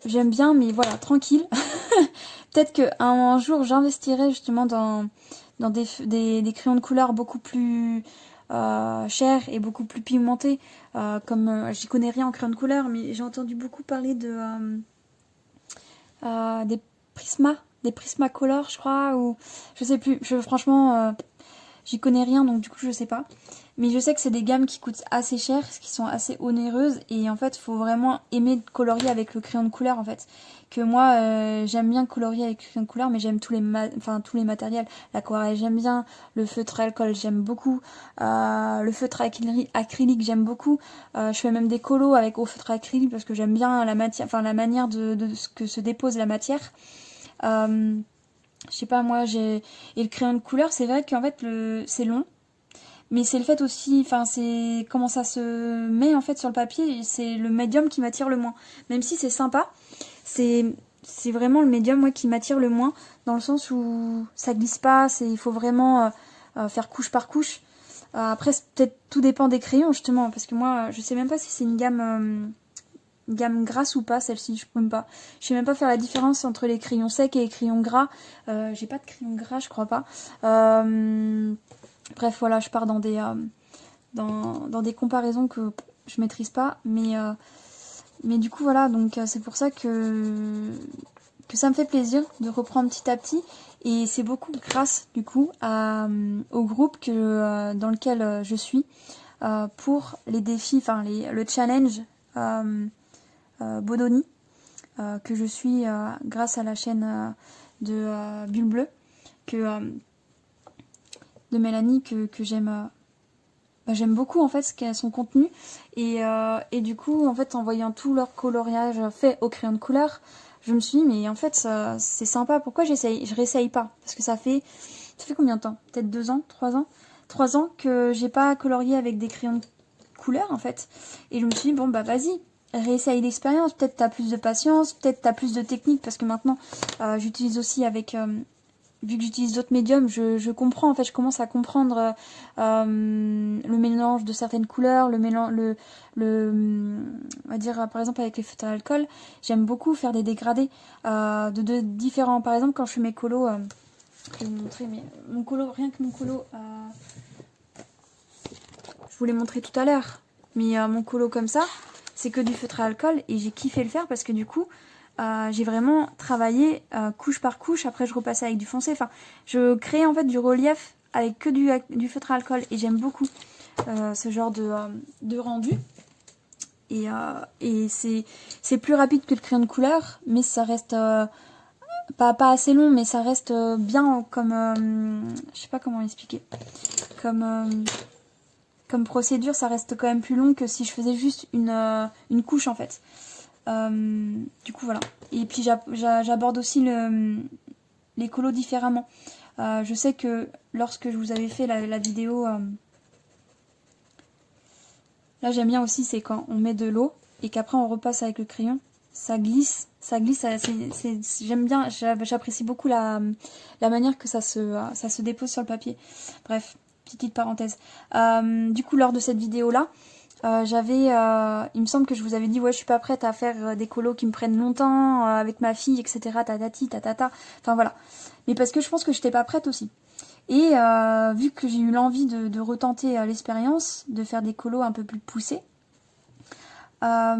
j'aime bien, mais voilà, tranquille. Peut-être qu'un jour j'investirai justement dans des crayons de couleur beaucoup plus chers et beaucoup plus pigmentés. Comme j'y connais rien en crayon de couleur, mais j'ai entendu beaucoup parler des Prismacolor, je crois, ou je sais plus. Franchement, j'y connais rien, donc du coup je sais pas. Mais je sais que c'est des gammes qui coûtent assez cher, qui sont assez onéreuses, et en fait faut vraiment aimer colorier avec le crayon de couleur en fait. Que moi j'aime bien colorier avec le crayon de couleur, mais j'aime tous les matériels. L'aquarelle j'aime bien, le feutre à alcool j'aime beaucoup, le feutre acrylique j'aime beaucoup. Je fais même des colos avec au feutre acrylique parce que j'aime bien la matière, enfin la manière de ce que se dépose la matière. Je sais pas, moi j'ai... Et le crayon de couleur, c'est vrai qu'en fait c'est long. Mais c'est le fait aussi, enfin c'est comment ça se met en fait sur le papier, c'est le médium qui m'attire le moins. Même si c'est sympa, c'est vraiment le médium moi qui m'attire le moins, dans le sens où ça glisse pas, il faut vraiment faire couche par couche. Après peut-être tout dépend des crayons justement, parce que moi je sais même pas si c'est une gamme grasse ou pas, celle-ci, je peux même pas. Je sais même pas faire la différence entre les crayons secs et les crayons gras. J'ai pas de crayon gras, je crois pas. Bref, voilà, je pars dans des comparaisons que je maîtrise pas, mais du coup voilà, donc c'est pour ça que ça me fait plaisir de reprendre petit à petit, et c'est beaucoup grâce du coup au groupe dans lequel je suis pour les défis, enfin le challenge Bodoni, que je suis grâce à la chaîne de Bulle Bleue, de Mélanie, que j'aime beaucoup en fait son contenu, et du coup en fait en voyant tout leur coloriage fait au crayon de couleur, je me suis dit mais en fait c'est sympa, pourquoi je réessaye pas, parce que ça fait combien de temps, peut-être 2 ans, 3 ans que j'ai pas colorié avec des crayons de couleur en fait, et je me suis dit bon bah vas-y, réessaye l'expérience, peut-être t'as plus de patience, peut-être t'as plus de technique, parce que maintenant j'utilise aussi avec vu que j'utilise d'autres médiums, je comprends, en fait, je commence à comprendre le mélange de certaines couleurs, on va dire, par exemple, avec les feutres à alcool, j'aime beaucoup faire des dégradés de différents, par exemple, quand je fais mes colos, je vais vous montrer, mais mon colo, rien que mon colo, je vous l'ai montré tout à l'heure, mais mon colo comme ça, c'est que du feutre à alcool, et j'ai kiffé le faire parce que du coup, j'ai vraiment travaillé couche par couche. Après, je repassais avec du foncé. Enfin, je créais en fait du relief avec que du feutre à alcool. Et j'aime beaucoup ce genre de rendu. Et c'est plus rapide que le crayon de couleur, mais ça reste pas assez long, mais ça reste bien comme... je sais pas comment expliquer. Comme procédure, ça reste quand même plus long que si je faisais juste une couche en fait. Du coup voilà, et puis j'aborde aussi les colos différemment. Je sais que lorsque je vous avais fait la vidéo, là j'aime bien aussi, c'est quand on met de l'eau et qu'après on repasse avec le crayon, ça glisse, j'aime bien, j'apprécie beaucoup la manière que ça se dépose sur le papier. Bref, petite parenthèse. Du coup, lors de cette vidéo là, il me semble que je vous avais dit ouais, je suis pas prête à faire des colos qui me prennent longtemps avec ma fille, etc. Tatati tatata, enfin voilà, mais parce que je pense que j'étais pas prête aussi, et vu que j'ai eu l'envie de retenter l'expérience de faire des colos un peu plus poussés, bah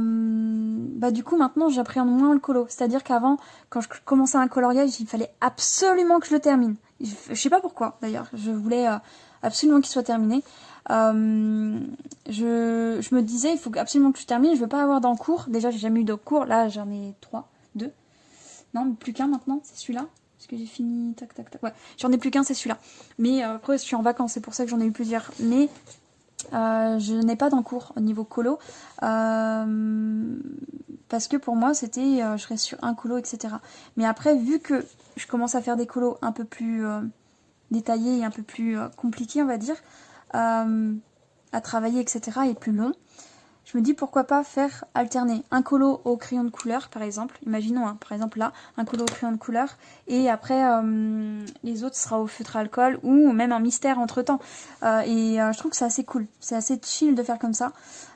du coup maintenant j'appréhende moins le colo, c'est à dire qu'avant quand je commençais un coloriage il fallait absolument que je le termine, je sais pas pourquoi d'ailleurs, je voulais absolument qu'il soit terminé. Je me disais, il faut absolument que je termine, je veux pas avoir d'encours. Déjà, j'ai jamais eu d'encours. Là, j'en ai 2. Non, plus qu'un maintenant, c'est celui-là. Parce que j'ai fini, tac, tac, tac. Ouais, j'en ai plus qu'un, c'est celui-là. Mais après, je suis en vacances, c'est pour ça que j'en ai eu plusieurs. Mais je n'ai pas d'encours au niveau colo. Parce que pour moi, c'était, je reste sur un colo, etc. Mais après, vu que je commence à faire des colos un peu plus détaillés et un peu plus compliqués, on va dire, à travailler, etc. et plus long, je me dis pourquoi pas faire alterner un colo au crayon de couleur, par exemple, imaginons, hein, par exemple là, un colo au crayon de couleur, et après les autres sera au feutre à alcool, ou même un mystère entre temps, et je trouve que c'est assez cool, c'est assez chill de faire comme ça,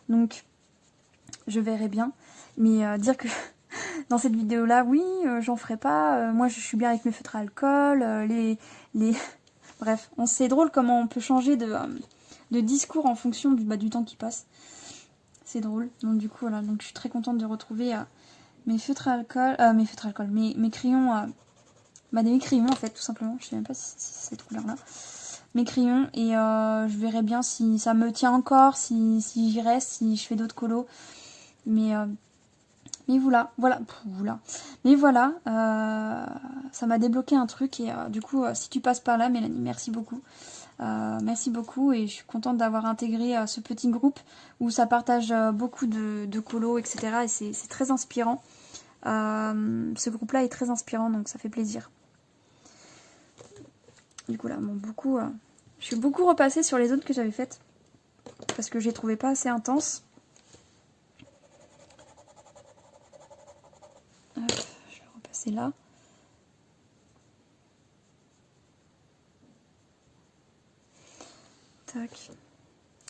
donc je verrai bien, mais dire que dans cette vidéo là, oui, j'en ferai pas, moi je suis bien avec mes feutres à alcool, bref, c'est drôle comment on peut changer de discours en fonction du temps qui passe. C'est drôle. Donc du coup voilà, donc je suis très contente de retrouver mes feutres à alcool, mes crayons, mes crayons en fait tout simplement. Je sais même pas si c'est cette couleur là. mes crayons et je verrai bien si ça me tient encore, si j'y reste, si je fais d'autres colos. Mais voilà. Mais voilà, ça m'a débloqué un truc et du coup, si tu passes par là, Mélanie, merci beaucoup. Merci beaucoup et je suis contente d'avoir intégré ce petit groupe où ça partage beaucoup de colos, etc. Et c'est très inspirant. Ce groupe-là est très inspirant, donc ça fait plaisir. Du coup là, je suis beaucoup repassée sur les autres que j'avais faites parce que je les trouvais pas assez intenses. Hop, je vais repasser là. Tac.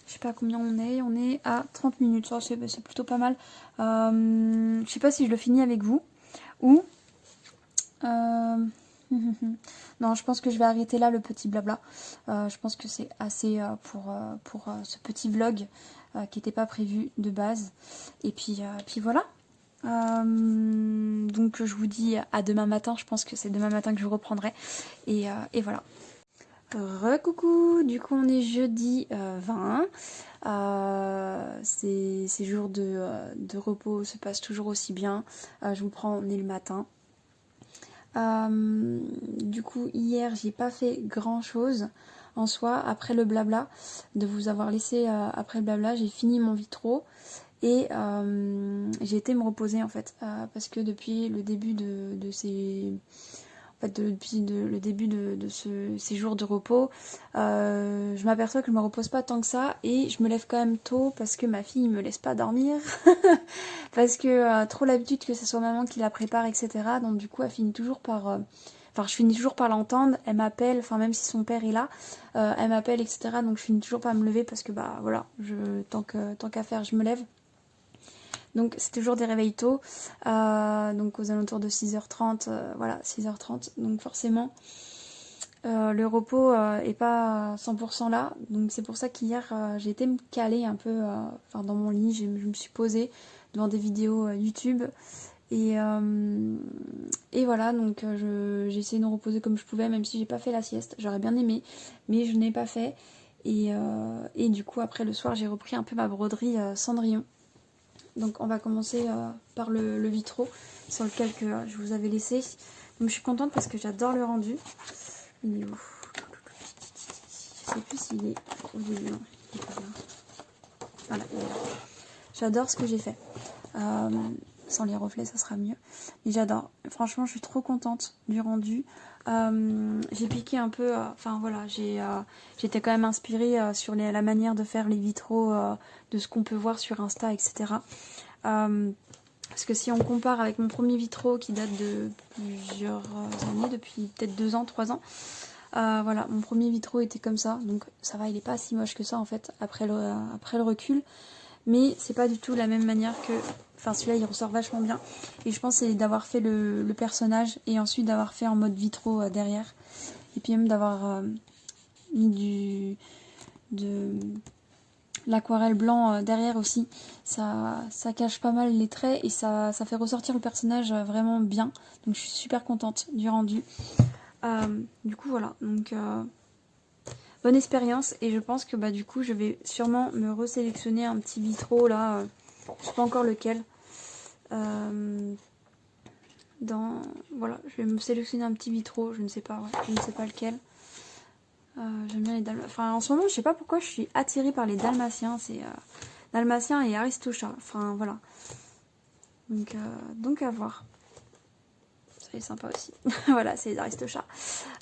Je sais pas combien on est à 30 minutes, ça c'est plutôt pas mal. Je sais pas si je le finis avec vous ou... Non, je pense que je vais arrêter là le petit blabla. Je pense que c'est assez pour ce petit vlog qui n'était pas prévu de base. Et puis voilà. Donc je vous dis à demain matin. Je pense que c'est demain matin que je reprendrai. Et voilà. Recoucou, du coup on est jeudi 20. Ces jours de repos se passent toujours aussi bien. Je vous prends né le matin. Du coup hier j'ai pas fait grand chose en soi après le blabla de vous avoir laissé après le blabla. J'ai fini mon vitro et j'ai été me reposer en fait parce que depuis le début de ces... En fait, depuis le début de ces jours de repos, je m'aperçois que je me repose pas tant que ça et je me lève quand même tôt parce que ma fille me laisse pas dormir parce que trop l'habitude que ce soit maman qui la prépare, etc. Donc du coup elle finit toujours par... Enfin, je finis toujours par l'entendre, elle m'appelle, enfin même si son père est là, elle m'appelle, etc. Donc je finis toujours par me lever parce que bah voilà, tant qu'à faire, je me lève. Donc c'est toujours des réveils tôt, donc aux alentours de 6h30, voilà, 6h30. Donc forcément, le repos est pas 100% là. Donc c'est pour ça qu'hier, j'ai été me caler un peu dans mon lit. Je me suis posée devant des vidéos YouTube. Et voilà, donc j'ai essayé de me reposer comme je pouvais, même si j'ai pas fait la sieste. J'aurais bien aimé, mais je n'ai pas fait. Et du coup, après le soir, j'ai repris un peu ma broderie Cendrillon. Donc on va commencer par le vitro sur lequel je vous avais laissé. Donc je suis contente parce que j'adore le rendu. Il est où? Je sais plus s'il est au début. Non, il est pas là. Voilà, il est là. J'adore ce que j'ai fait. Sans les reflets, ça sera mieux. Mais j'adore. Franchement, je suis trop contente du rendu. J'ai piqué un peu... Enfin voilà, j'étais quand même inspirée sur la manière de faire les vitraux, de ce qu'on peut voir sur Insta, etc. Parce que si on compare avec mon premier vitraux qui date de plusieurs années, depuis peut-être 2 ans, 3 ans, voilà, mon premier vitraux était comme ça. Donc ça va, il est pas si moche que ça en fait, après le recul. Mais c'est pas du tout la même manière que... Enfin celui-là il ressort vachement bien. Et je pense que c'est d'avoir fait le personnage et ensuite d'avoir fait en mode vitraux derrière. Et puis même d'avoir mis de l'aquarelle blanc derrière aussi. Ça cache pas mal les traits et ça fait ressortir le personnage vraiment bien. Donc je suis super contente du rendu. Du coup voilà, donc... bonne expérience et je pense que bah du coup je vais sûrement me resélectionner un petit vitraux là, je sais pas encore lequel. Voilà, je vais me sélectionner un petit vitraux, je ne sais pas, je ne sais pas lequel. J'aime bien les dalmatiens. Enfin en ce moment je sais pas pourquoi je suis attirée par les dalmatiens, c'est dalmatien et aristocha, enfin voilà. Donc à voir. C'est sympa aussi. Voilà, c'est les aristochats.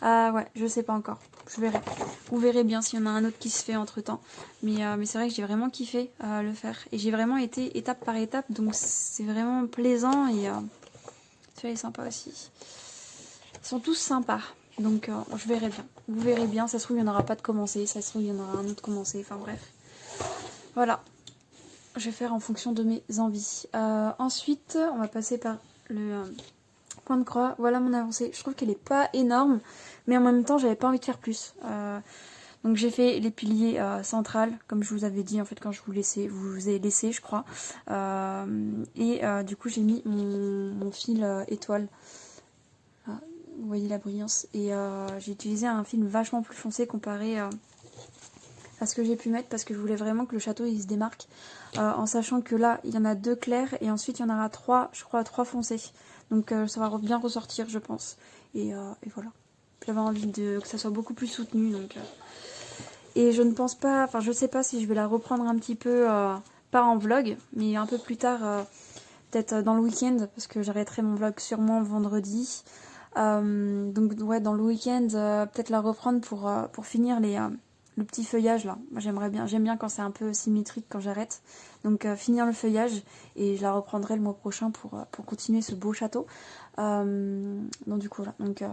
Ouais, je sais pas encore. Je verrai. Vous verrez bien s'il y en a un autre qui se fait entre temps. Mais c'est vrai que j'ai vraiment kiffé le faire. Et j'ai vraiment été étape par étape. Donc c'est vraiment plaisant. Et celui-là est sympa aussi. Ils sont tous sympas. Donc je verrai bien. Vous verrez bien. Ça se trouve, il n'y en aura pas de commencé. Ça se trouve, il y en aura un autre commencé. Enfin bref. Voilà. Je vais faire en fonction de mes envies. Ensuite, on va passer par le... point de croix, voilà mon avancée. Je trouve qu'elle est pas énorme, mais en même temps j'avais pas envie de faire plus. Donc j'ai fait les piliers centrales, comme je vous avais dit en fait quand je vous ai laissé je crois. Du coup j'ai mis mon fil étoile. vous voyez la brillance. Et j'ai utilisé un film vachement plus foncé comparé à ce que j'ai pu mettre parce que je voulais vraiment que le château il se démarque. En sachant que là, il y en a 2 clairs et ensuite il y en aura 3, je crois 3 foncés. Donc ça va bien ressortir je pense. Et voilà. J'avais envie que ça soit beaucoup plus soutenu. Donc, et je ne pense pas, enfin je sais pas si je vais la reprendre un petit peu, pas en vlog, mais un peu plus tard, peut-être dans le week-end, parce que j'arrêterai mon vlog sûrement vendredi. Donc ouais, dans le week-end, peut-être la reprendre pour finir le petit feuillage là. Moi j'aime bien quand c'est un peu symétrique quand j'arrête. Donc finir le feuillage et je la reprendrai le mois prochain pour continuer ce beau château. Donc du coup là, donc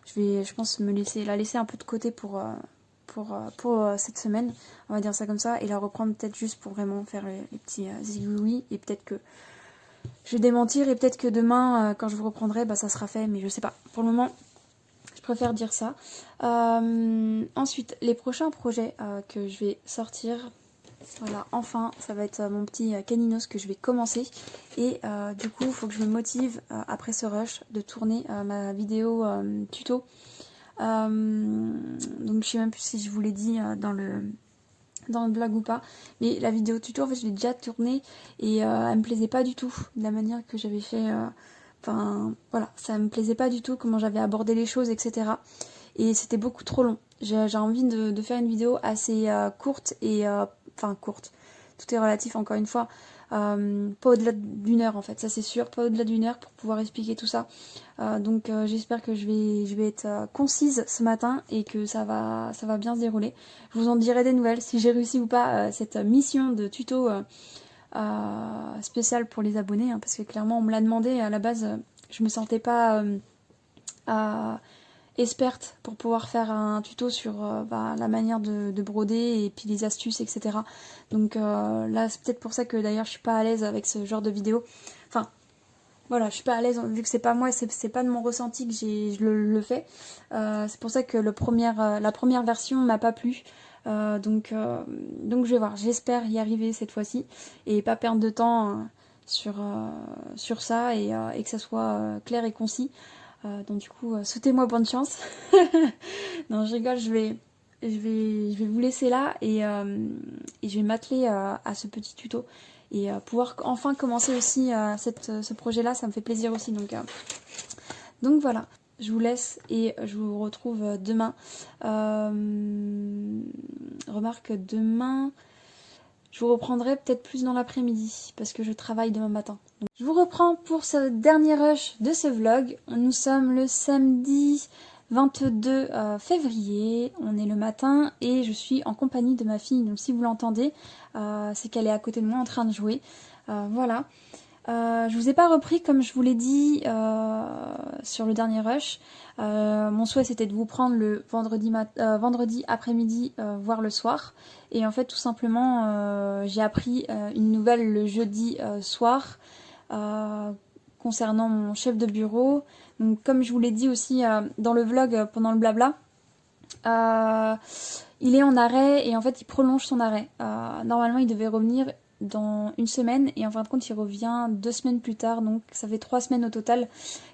je pense la laisser un peu de côté pour cette semaine, on va dire ça comme ça, et la reprendre peut-être juste pour vraiment faire les petits zigouis, et peut-être que je vais démentir et peut-être que demain quand je vous reprendrai ça sera fait, mais je sais pas. Pour le moment je préfère dire ça. Ensuite les prochains projets que je vais sortir, voilà, enfin ça va être mon petit caninos que je vais commencer, et du coup il faut que je me motive après ce rush de tourner ma vidéo tuto. Donc je sais même plus si je vous l'ai dit dans le blog ou pas, mais la vidéo tuto en fait je l'ai déjà tournée et elle me plaisait pas du tout de la manière que j'avais fait, enfin voilà, ça me plaisait pas du tout comment j'avais abordé les choses, etc. Et c'était beaucoup trop long. J'ai envie de faire une vidéo assez courte et enfin courte, tout est relatif encore une fois, pas au-delà d'1 heure en fait, ça c'est sûr, pas au-delà d'1 heure pour pouvoir expliquer tout ça. Donc j'espère que je vais être concise ce matin et que ça va bien se dérouler. Je vous en dirai des nouvelles si j'ai réussi ou pas cette mission de tuto spéciale pour les abonnés, hein, parce que clairement on me l'a demandé à la base, je me sentais pas experte pour pouvoir faire un tuto sur la manière de broder et puis les astuces, etc. Donc là c'est peut-être pour ça que d'ailleurs je suis pas à l'aise avec ce genre de vidéo. Enfin voilà, je suis pas à l'aise vu que c'est pas moi, c'est pas de mon ressenti que je le fais. C'est pour ça que la première version m'a pas plu. Donc je vais voir, j'espère y arriver cette fois-ci et pas perdre de temps sur ça et que ça soit clair et concis. Donc du coup, souhaitez-moi bonne chance. Non, je rigole, je vais vous laisser là et je vais m'atteler à ce petit tuto et pouvoir enfin commencer aussi ce projet-là, ça me fait plaisir aussi. Donc voilà, je vous laisse et je vous retrouve demain. Remarque, demain, je vous reprendrai peut-être plus dans l'après-midi parce que je travaille demain matin. Donc, je vous reprends pour ce dernier rush de ce vlog. Nous sommes le samedi 22 février, on est le matin et je suis en compagnie de ma fille. Donc si vous l'entendez, c'est qu'elle est à côté de moi en train de jouer. Voilà. Je vous ai pas repris comme je vous l'ai dit sur le dernier rush. Mon souhait c'était de vous prendre le vendredi après-midi, voire le soir. Et en fait tout simplement j'ai appris une nouvelle le jeudi soir concernant mon chef de bureau. Donc comme je vous l'ai dit aussi dans le vlog pendant le blabla, il est en arrêt et en fait il prolonge son arrêt. Normalement il devait revenir dans 1 semaine et en fin de compte il revient 2 semaines plus tard, donc ça fait 3 semaines au total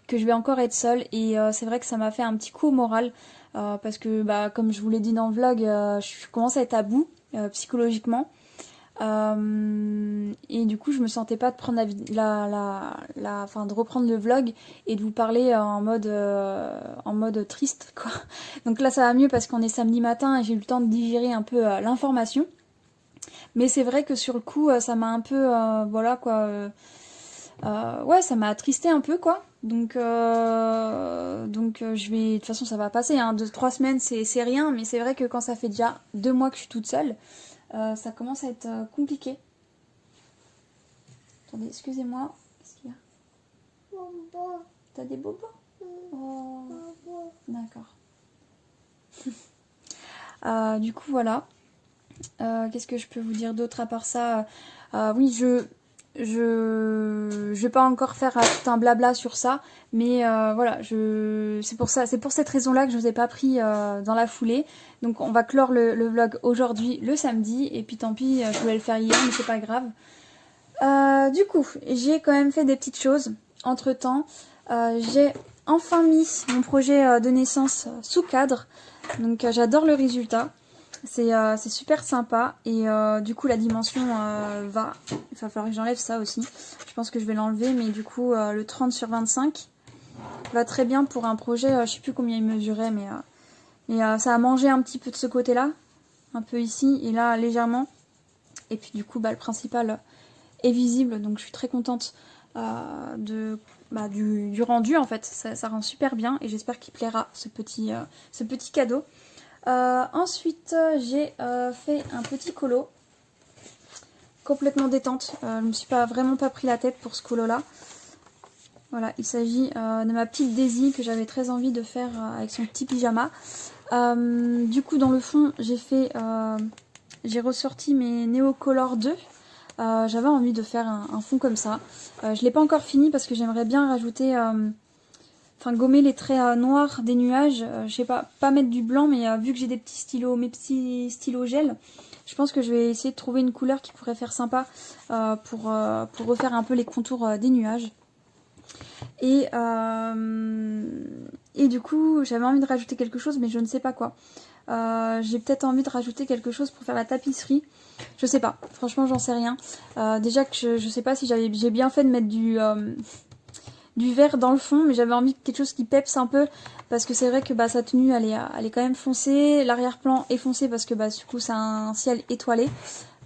que je vais encore être seule et c'est vrai que ça m'a fait un petit coup au moral parce que comme je vous l'ai dit dans le vlog, je commence à être à bout psychologiquement et du coup je me sentais pas de prendre de reprendre le vlog et de vous parler en mode triste quoi. Donc là ça va mieux parce qu'on est samedi matin et j'ai eu le temps de digérer un peu l'information. Mais c'est vrai que sur le coup, ça m'a un peu, voilà quoi, ouais, ça m'a attristé un peu quoi. Donc je vais, de toute façon ça va passer, hein. 2-3 semaines c'est rien, mais c'est vrai que quand ça fait déjà 2 mois que je suis toute seule, ça commence à être compliqué. Attendez, excusez-moi, qu'est-ce qu'il y a? Bobo. T'as des bobos? Oh. D'accord. Du coup voilà. Qu'est-ce que je peux vous dire d'autre à part ça? Oui, je vais pas encore faire tout un blabla sur ça, mais voilà, c'est pour cette raison-là que je vous ai pas pris dans la foulée. Donc on va clore le vlog aujourd'hui, le samedi, et puis tant pis, je voulais le faire hier, mais c'est pas grave. Du coup, j'ai quand même fait des petites choses. Entre-temps, j'ai enfin mis mon projet de naissance sous cadre. Donc j'adore le résultat. C'est super sympa. Et du coup la dimension va. Il va falloir que j'enlève ça aussi. Je pense que je vais l'enlever. Mais du coup le 30 sur 25 va très bien pour un projet. Je sais plus combien il mesurait. Mais ça a mangé un petit peu de ce côté-là. Un peu ici. Et là légèrement. Et puis du coup le principal est visible. Donc je suis très contente du rendu en fait, ça rend super bien et j'espère qu'il plaira ce petit cadeau. Ensuite j'ai fait un petit colo complètement détente, je me suis vraiment pas pris la tête pour ce colo là. Voilà, il s'agit de ma petite Daisy que j'avais très envie de faire avec son petit pyjama. Du coup dans le fond j'ai ressorti mes Neocolor 2. J'avais envie de faire un fond comme ça. Je l'ai pas encore fini parce que j'aimerais bien rajouter, gommer les traits noirs des nuages. Je sais pas mettre du blanc, mais vu que j'ai mes petits stylos gel, je pense que je vais essayer de trouver une couleur qui pourrait faire sympa pour refaire un peu les contours des nuages. Et du coup, j'avais envie de rajouter quelque chose, mais je ne sais pas quoi. J'ai peut-être envie de rajouter quelque chose pour faire la tapisserie. Je sais pas, franchement j'en sais rien. Déjà que je sais pas si j'ai bien fait de mettre du vert dans le fond, mais j'avais envie de quelque chose qui peps un peu. Parce que c'est vrai que sa tenue elle est quand même foncée. L'arrière-plan est foncé parce que du coup c'est un ciel étoilé.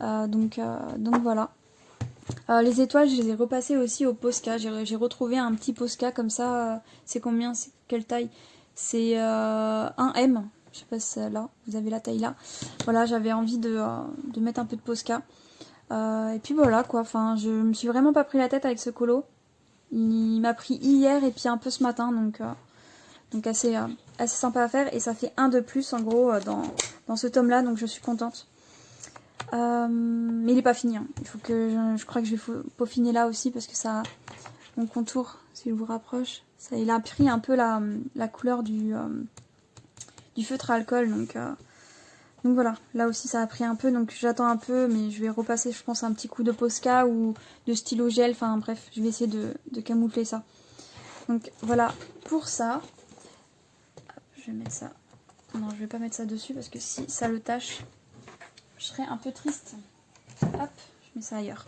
Donc voilà. Les étoiles je les ai repassées aussi au Posca. J'ai retrouvé un petit Posca comme ça. C'est combien? C'est quelle taille? C'est 1M. Je sais pas si c'est là, vous avez la taille là. Voilà, j'avais envie de mettre un peu de Posca. Et puis voilà quoi, enfin je me suis vraiment pas pris la tête avec ce colo. Il m'a pris hier et puis un peu ce matin, donc assez sympa à faire. Et ça fait un de plus en gros dans ce tome là, donc je suis contente. Mais il est pas fini, hein. Il faut que je crois que je vais peaufiner là aussi parce que ça, mon contour, si je vous rapproche, ça, il a pris un peu la couleur du feutre à alcool, donc voilà, là aussi ça a pris un peu, donc j'attends un peu, mais je vais repasser je pense un petit coup de Posca ou de stylo gel, enfin bref, je vais essayer de camoufler ça. Donc voilà pour ça. Hop, je vais mettre ça, non je vais pas mettre ça dessus parce que si ça le tâche, je serais un peu triste. Hop, je mets ça ailleurs.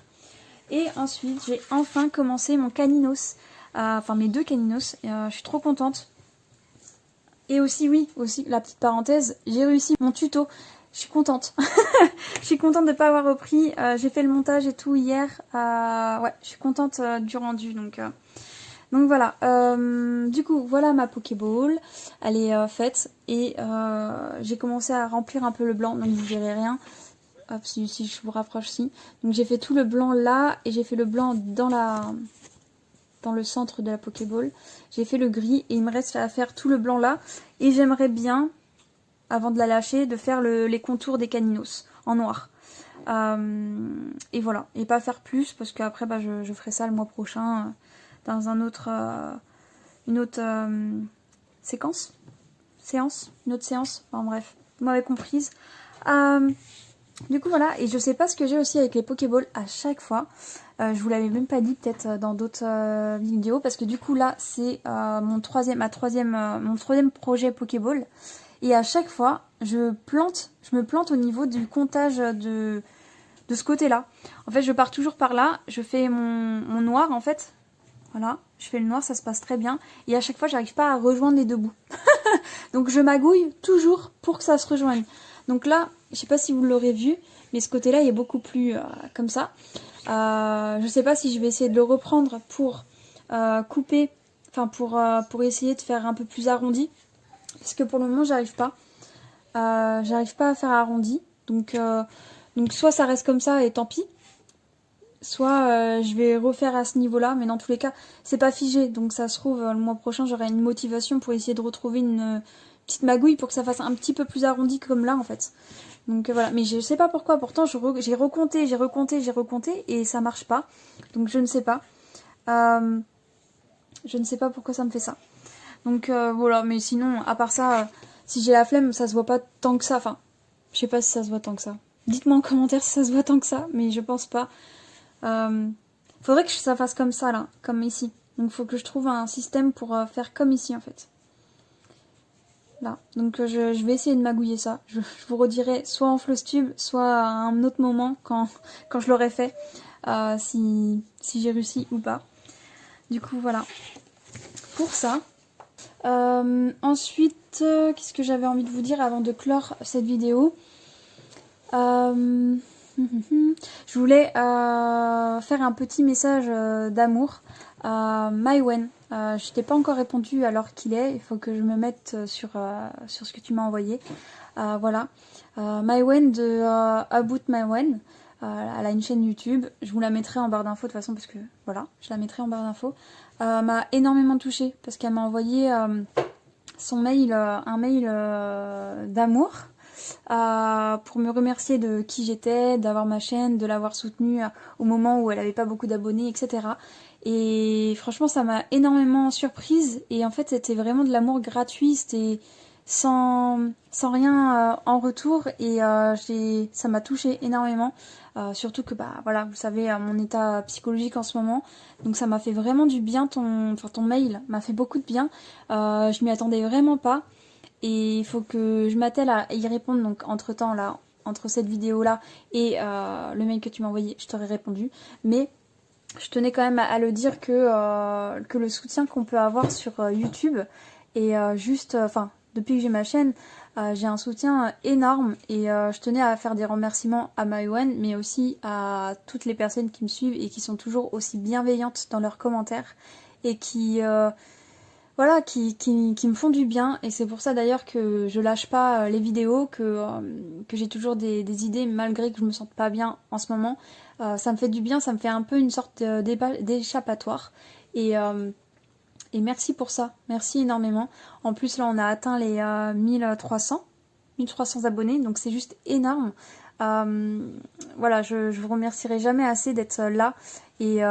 Et ensuite j'ai enfin commencé mon Caninos, enfin mes deux Caninos, je suis trop contente. Et aussi, oui, la petite parenthèse, j'ai réussi mon tuto. Je suis contente. Je suis contente de ne pas avoir repris. J'ai fait le montage et tout hier. Ouais, je suis contente du rendu. Donc voilà. Du coup, voilà ma Pokéball. Elle est faite. Et j'ai commencé à remplir un peu le blanc. Donc vous verrez rien. Hop, si je vous rapproche, si. Donc j'ai fait tout le blanc là. Et j'ai fait le blanc dans le centre de la Pokéball. J'ai fait le gris et il me reste à faire tout le blanc là. Et j'aimerais bien, avant de la lâcher, de faire les contours des Caninos en noir. Et voilà. Et pas faire plus parce qu'après je ferai ça le mois prochain dans une autre séance. Une autre séance. Enfin bref, vous m'avez comprise. Du coup voilà, et je sais pas ce que j'ai aussi avec les Pokéballs à chaque fois. Je vous l'avais même pas dit peut-être dans d'autres vidéos, parce que du coup là c'est mon troisième projet Pokéball. Et à chaque fois je me plante au niveau du comptage de ce côté-là. En fait je pars toujours par là, je fais mon noir en fait. Voilà, je fais le noir, ça se passe très bien. Et à chaque fois j'arrive pas à rejoindre les deux bouts. Donc je magouille toujours pour que ça se rejoigne. Donc là, je sais pas si vous l'aurez vu, mais ce côté-là il est beaucoup plus comme ça. Je sais pas si je vais essayer de le reprendre pour couper, enfin pour essayer de faire un peu plus arrondi. Parce que pour le moment j'arrive pas. J'arrive pas à faire arrondi. Donc soit ça reste comme ça et tant pis. Soit je vais refaire à ce niveau-là, mais dans tous les cas, c'est pas figé. Donc ça se trouve, le mois prochain, j'aurai une motivation pour essayer de retrouver une petite magouille pour que ça fasse un petit peu plus arrondi comme là, en fait. Donc voilà, mais je sais pas pourquoi. Pourtant, j'ai reconté et ça marche pas. Donc je ne sais pas. Je ne sais pas pourquoi ça me fait ça. Donc voilà, mais sinon, à part ça, si j'ai la flemme, ça se voit pas tant que ça. Enfin, je sais pas si ça se voit tant que ça. Dites-moi en commentaire si ça se voit tant que ça, mais je pense pas. Faudrait que ça fasse comme ça là, comme ici. Donc il faut que je trouve un système pour faire comme ici en fait. Là, donc je vais essayer de magouiller ça. Je vous redirai soit en Flowstube, soit à un autre moment quand je l'aurai fait, si j'ai réussi ou pas. Du coup voilà, pour ça. Ensuite, qu'est-ce que j'avais envie de vous dire avant de clore cette vidéo? Je voulais faire un petit message d'amour à Mywen. Je t'ai pas encore répondu à l'heure qu'il est, il faut que je me mette sur ce que tu m'as envoyé. Voilà, Mywen de About Mywen. Elle a une chaîne YouTube, je vous la mettrai en barre d'infos de toute façon parce que voilà, je la mettrai en barre d'infos. M'a énormément touchée parce qu'elle m'a envoyé son mail, un mail d'amour pour me remercier de qui j'étais, d'avoir ma chaîne, de l'avoir soutenue au moment où elle avait pas beaucoup d'abonnés, etc. Et franchement ça m'a énormément surprise et en fait c'était vraiment de l'amour gratuit, c'était sans rien en retour et ça m'a touchée énormément. Surtout que bah voilà, vous savez mon état psychologique en ce moment, donc ça m'a fait vraiment du bien, ton mail m'a fait beaucoup de bien. Je m'y attendais vraiment pas et il faut que je m'attelle à y répondre, donc entre temps là, entre cette vidéo là et le mail que tu m'as envoyé, je t'aurais répondu, mais je tenais quand même à le dire que le soutien qu'on peut avoir sur YouTube est depuis que j'ai ma chaîne, j'ai un soutien énorme et je tenais à faire des remerciements à Mywen, mais aussi à toutes les personnes qui me suivent et qui sont toujours aussi bienveillantes dans leurs commentaires et qui me font du bien. Et c'est pour ça d'ailleurs que je lâche pas les vidéos, que j'ai toujours des idées malgré que je me sente pas bien en ce moment. Ça me fait du bien, ça me fait un peu une sorte d'échappatoire. Et merci pour ça, merci énormément. En plus là on a atteint les 1300 abonnés, donc c'est juste énorme. Voilà, je vous remercierai jamais assez d'être là et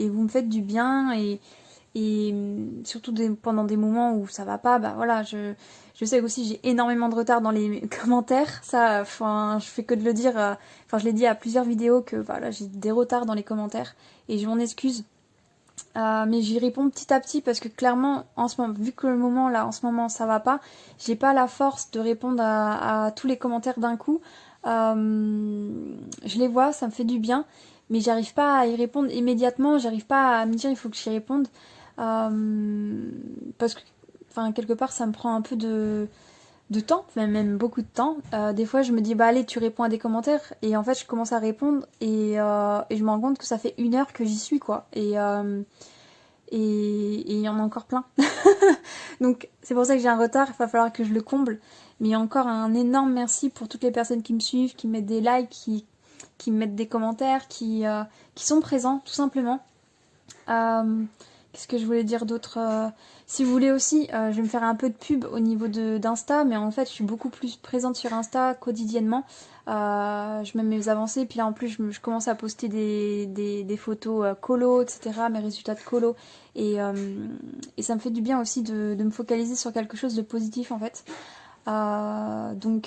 vous me faites du bien et surtout pendant des moments où ça va pas, bah voilà, je sais aussi j'ai énormément de retard dans les commentaires, ça, enfin je fais que de le dire, je l'ai dit à plusieurs vidéos que voilà j'ai des retards dans les commentaires et je m'en excuse. Mais j'y réponds petit à petit parce que clairement en ce moment, vu que le moment là en ce moment ça va pas, j'ai pas la force de répondre à tous les commentaires d'un coup. Je les vois, ça me fait du bien, mais j'arrive pas à y répondre immédiatement, j'arrive pas à me dire il faut que j'y réponde. Parce que enfin quelque part ça me prend un peu de temps, même beaucoup de temps. Des fois je me dis bah allez tu réponds à des commentaires et en fait je commence à répondre et je me rends compte que ça fait 1 heure que j'y suis quoi et il y en a encore plein. Donc c'est pour ça que j'ai un retard, il va falloir que je le comble. Mais encore un énorme merci pour toutes les personnes qui me suivent, qui mettent des likes, qui me mettent des commentaires, qui sont présents tout simplement. Qu'est-ce que je voulais dire d'autre? Si vous voulez aussi, je vais me faire un peu de pub au niveau d'Insta, mais en fait je suis beaucoup plus présente sur Insta quotidiennement. Je mets mes avancées, puis là en plus je commence à poster des photos colo, etc., mes résultats de colo, et ça me fait du bien aussi de me focaliser sur quelque chose de positif en fait. Donc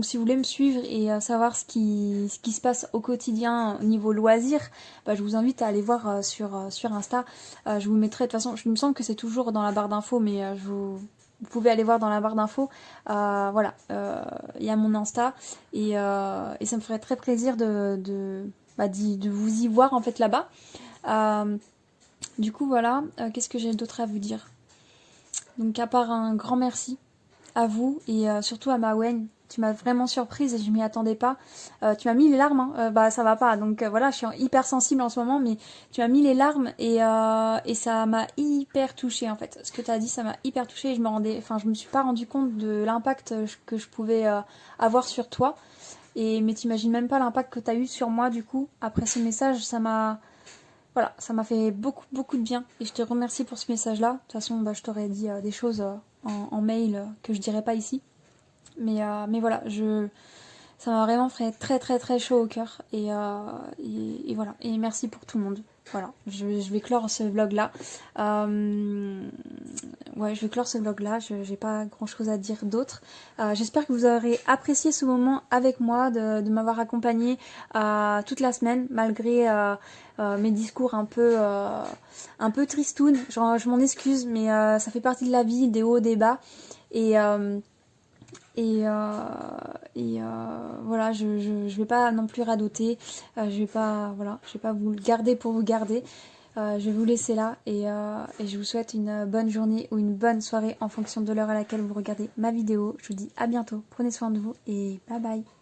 si vous voulez me suivre et savoir ce qui se passe au quotidien au niveau loisir, bah, je vous invite à aller voir sur Insta. Je vous mettrai, de toute façon, je me semble que c'est toujours dans la barre d'infos, mais vous pouvez aller voir dans la barre d'infos. Voilà, il y a mon Insta et ça me ferait très plaisir de vous y voir en fait là-bas. Du coup voilà, qu'est-ce que j'ai d'autre à vous dire? Donc à part un grand merci à vous et surtout à Mywen, tu m'as vraiment surprise et je m'y attendais pas. Tu m'as mis les larmes, hein. Bah ça va pas, donc voilà, je suis hyper sensible en ce moment, mais tu m'as mis les larmes et ça m'a hyper touchée en fait. Ce que tu as dit, ça m'a hyper touchée et je me suis pas rendu compte de l'impact que je pouvais avoir sur toi. Mais t'imagines même pas l'impact que tu as eu sur moi du coup. Après ce message, voilà, ça m'a fait beaucoup, beaucoup de bien. Et je te remercie pour ce message-là. De toute façon, bah, je t'aurais dit des choses en mail que je dirais pas ici. Mais voilà, ça m'a vraiment fait très, très, très chaud au cœur. Et voilà. Et merci pour tout le monde. Voilà, je vais clore ce vlog-là. ouais, je vais clore ce vlog là, j'ai pas grand chose à dire d'autre. J'espère que vous aurez apprécié ce moment avec moi, de m'avoir accompagné toute la semaine, malgré mes discours un peu tristounes. Je m'en excuse, mais ça fait partie de la vie, des hauts, des bas. Et, voilà, je vais pas non plus radoter, je vais pas vous le garder pour vous garder. Je vais vous laisser là et je vous souhaite une bonne journée ou une bonne soirée en fonction de l'heure à laquelle vous regardez ma vidéo. Je vous dis à bientôt, prenez soin de vous et bye bye.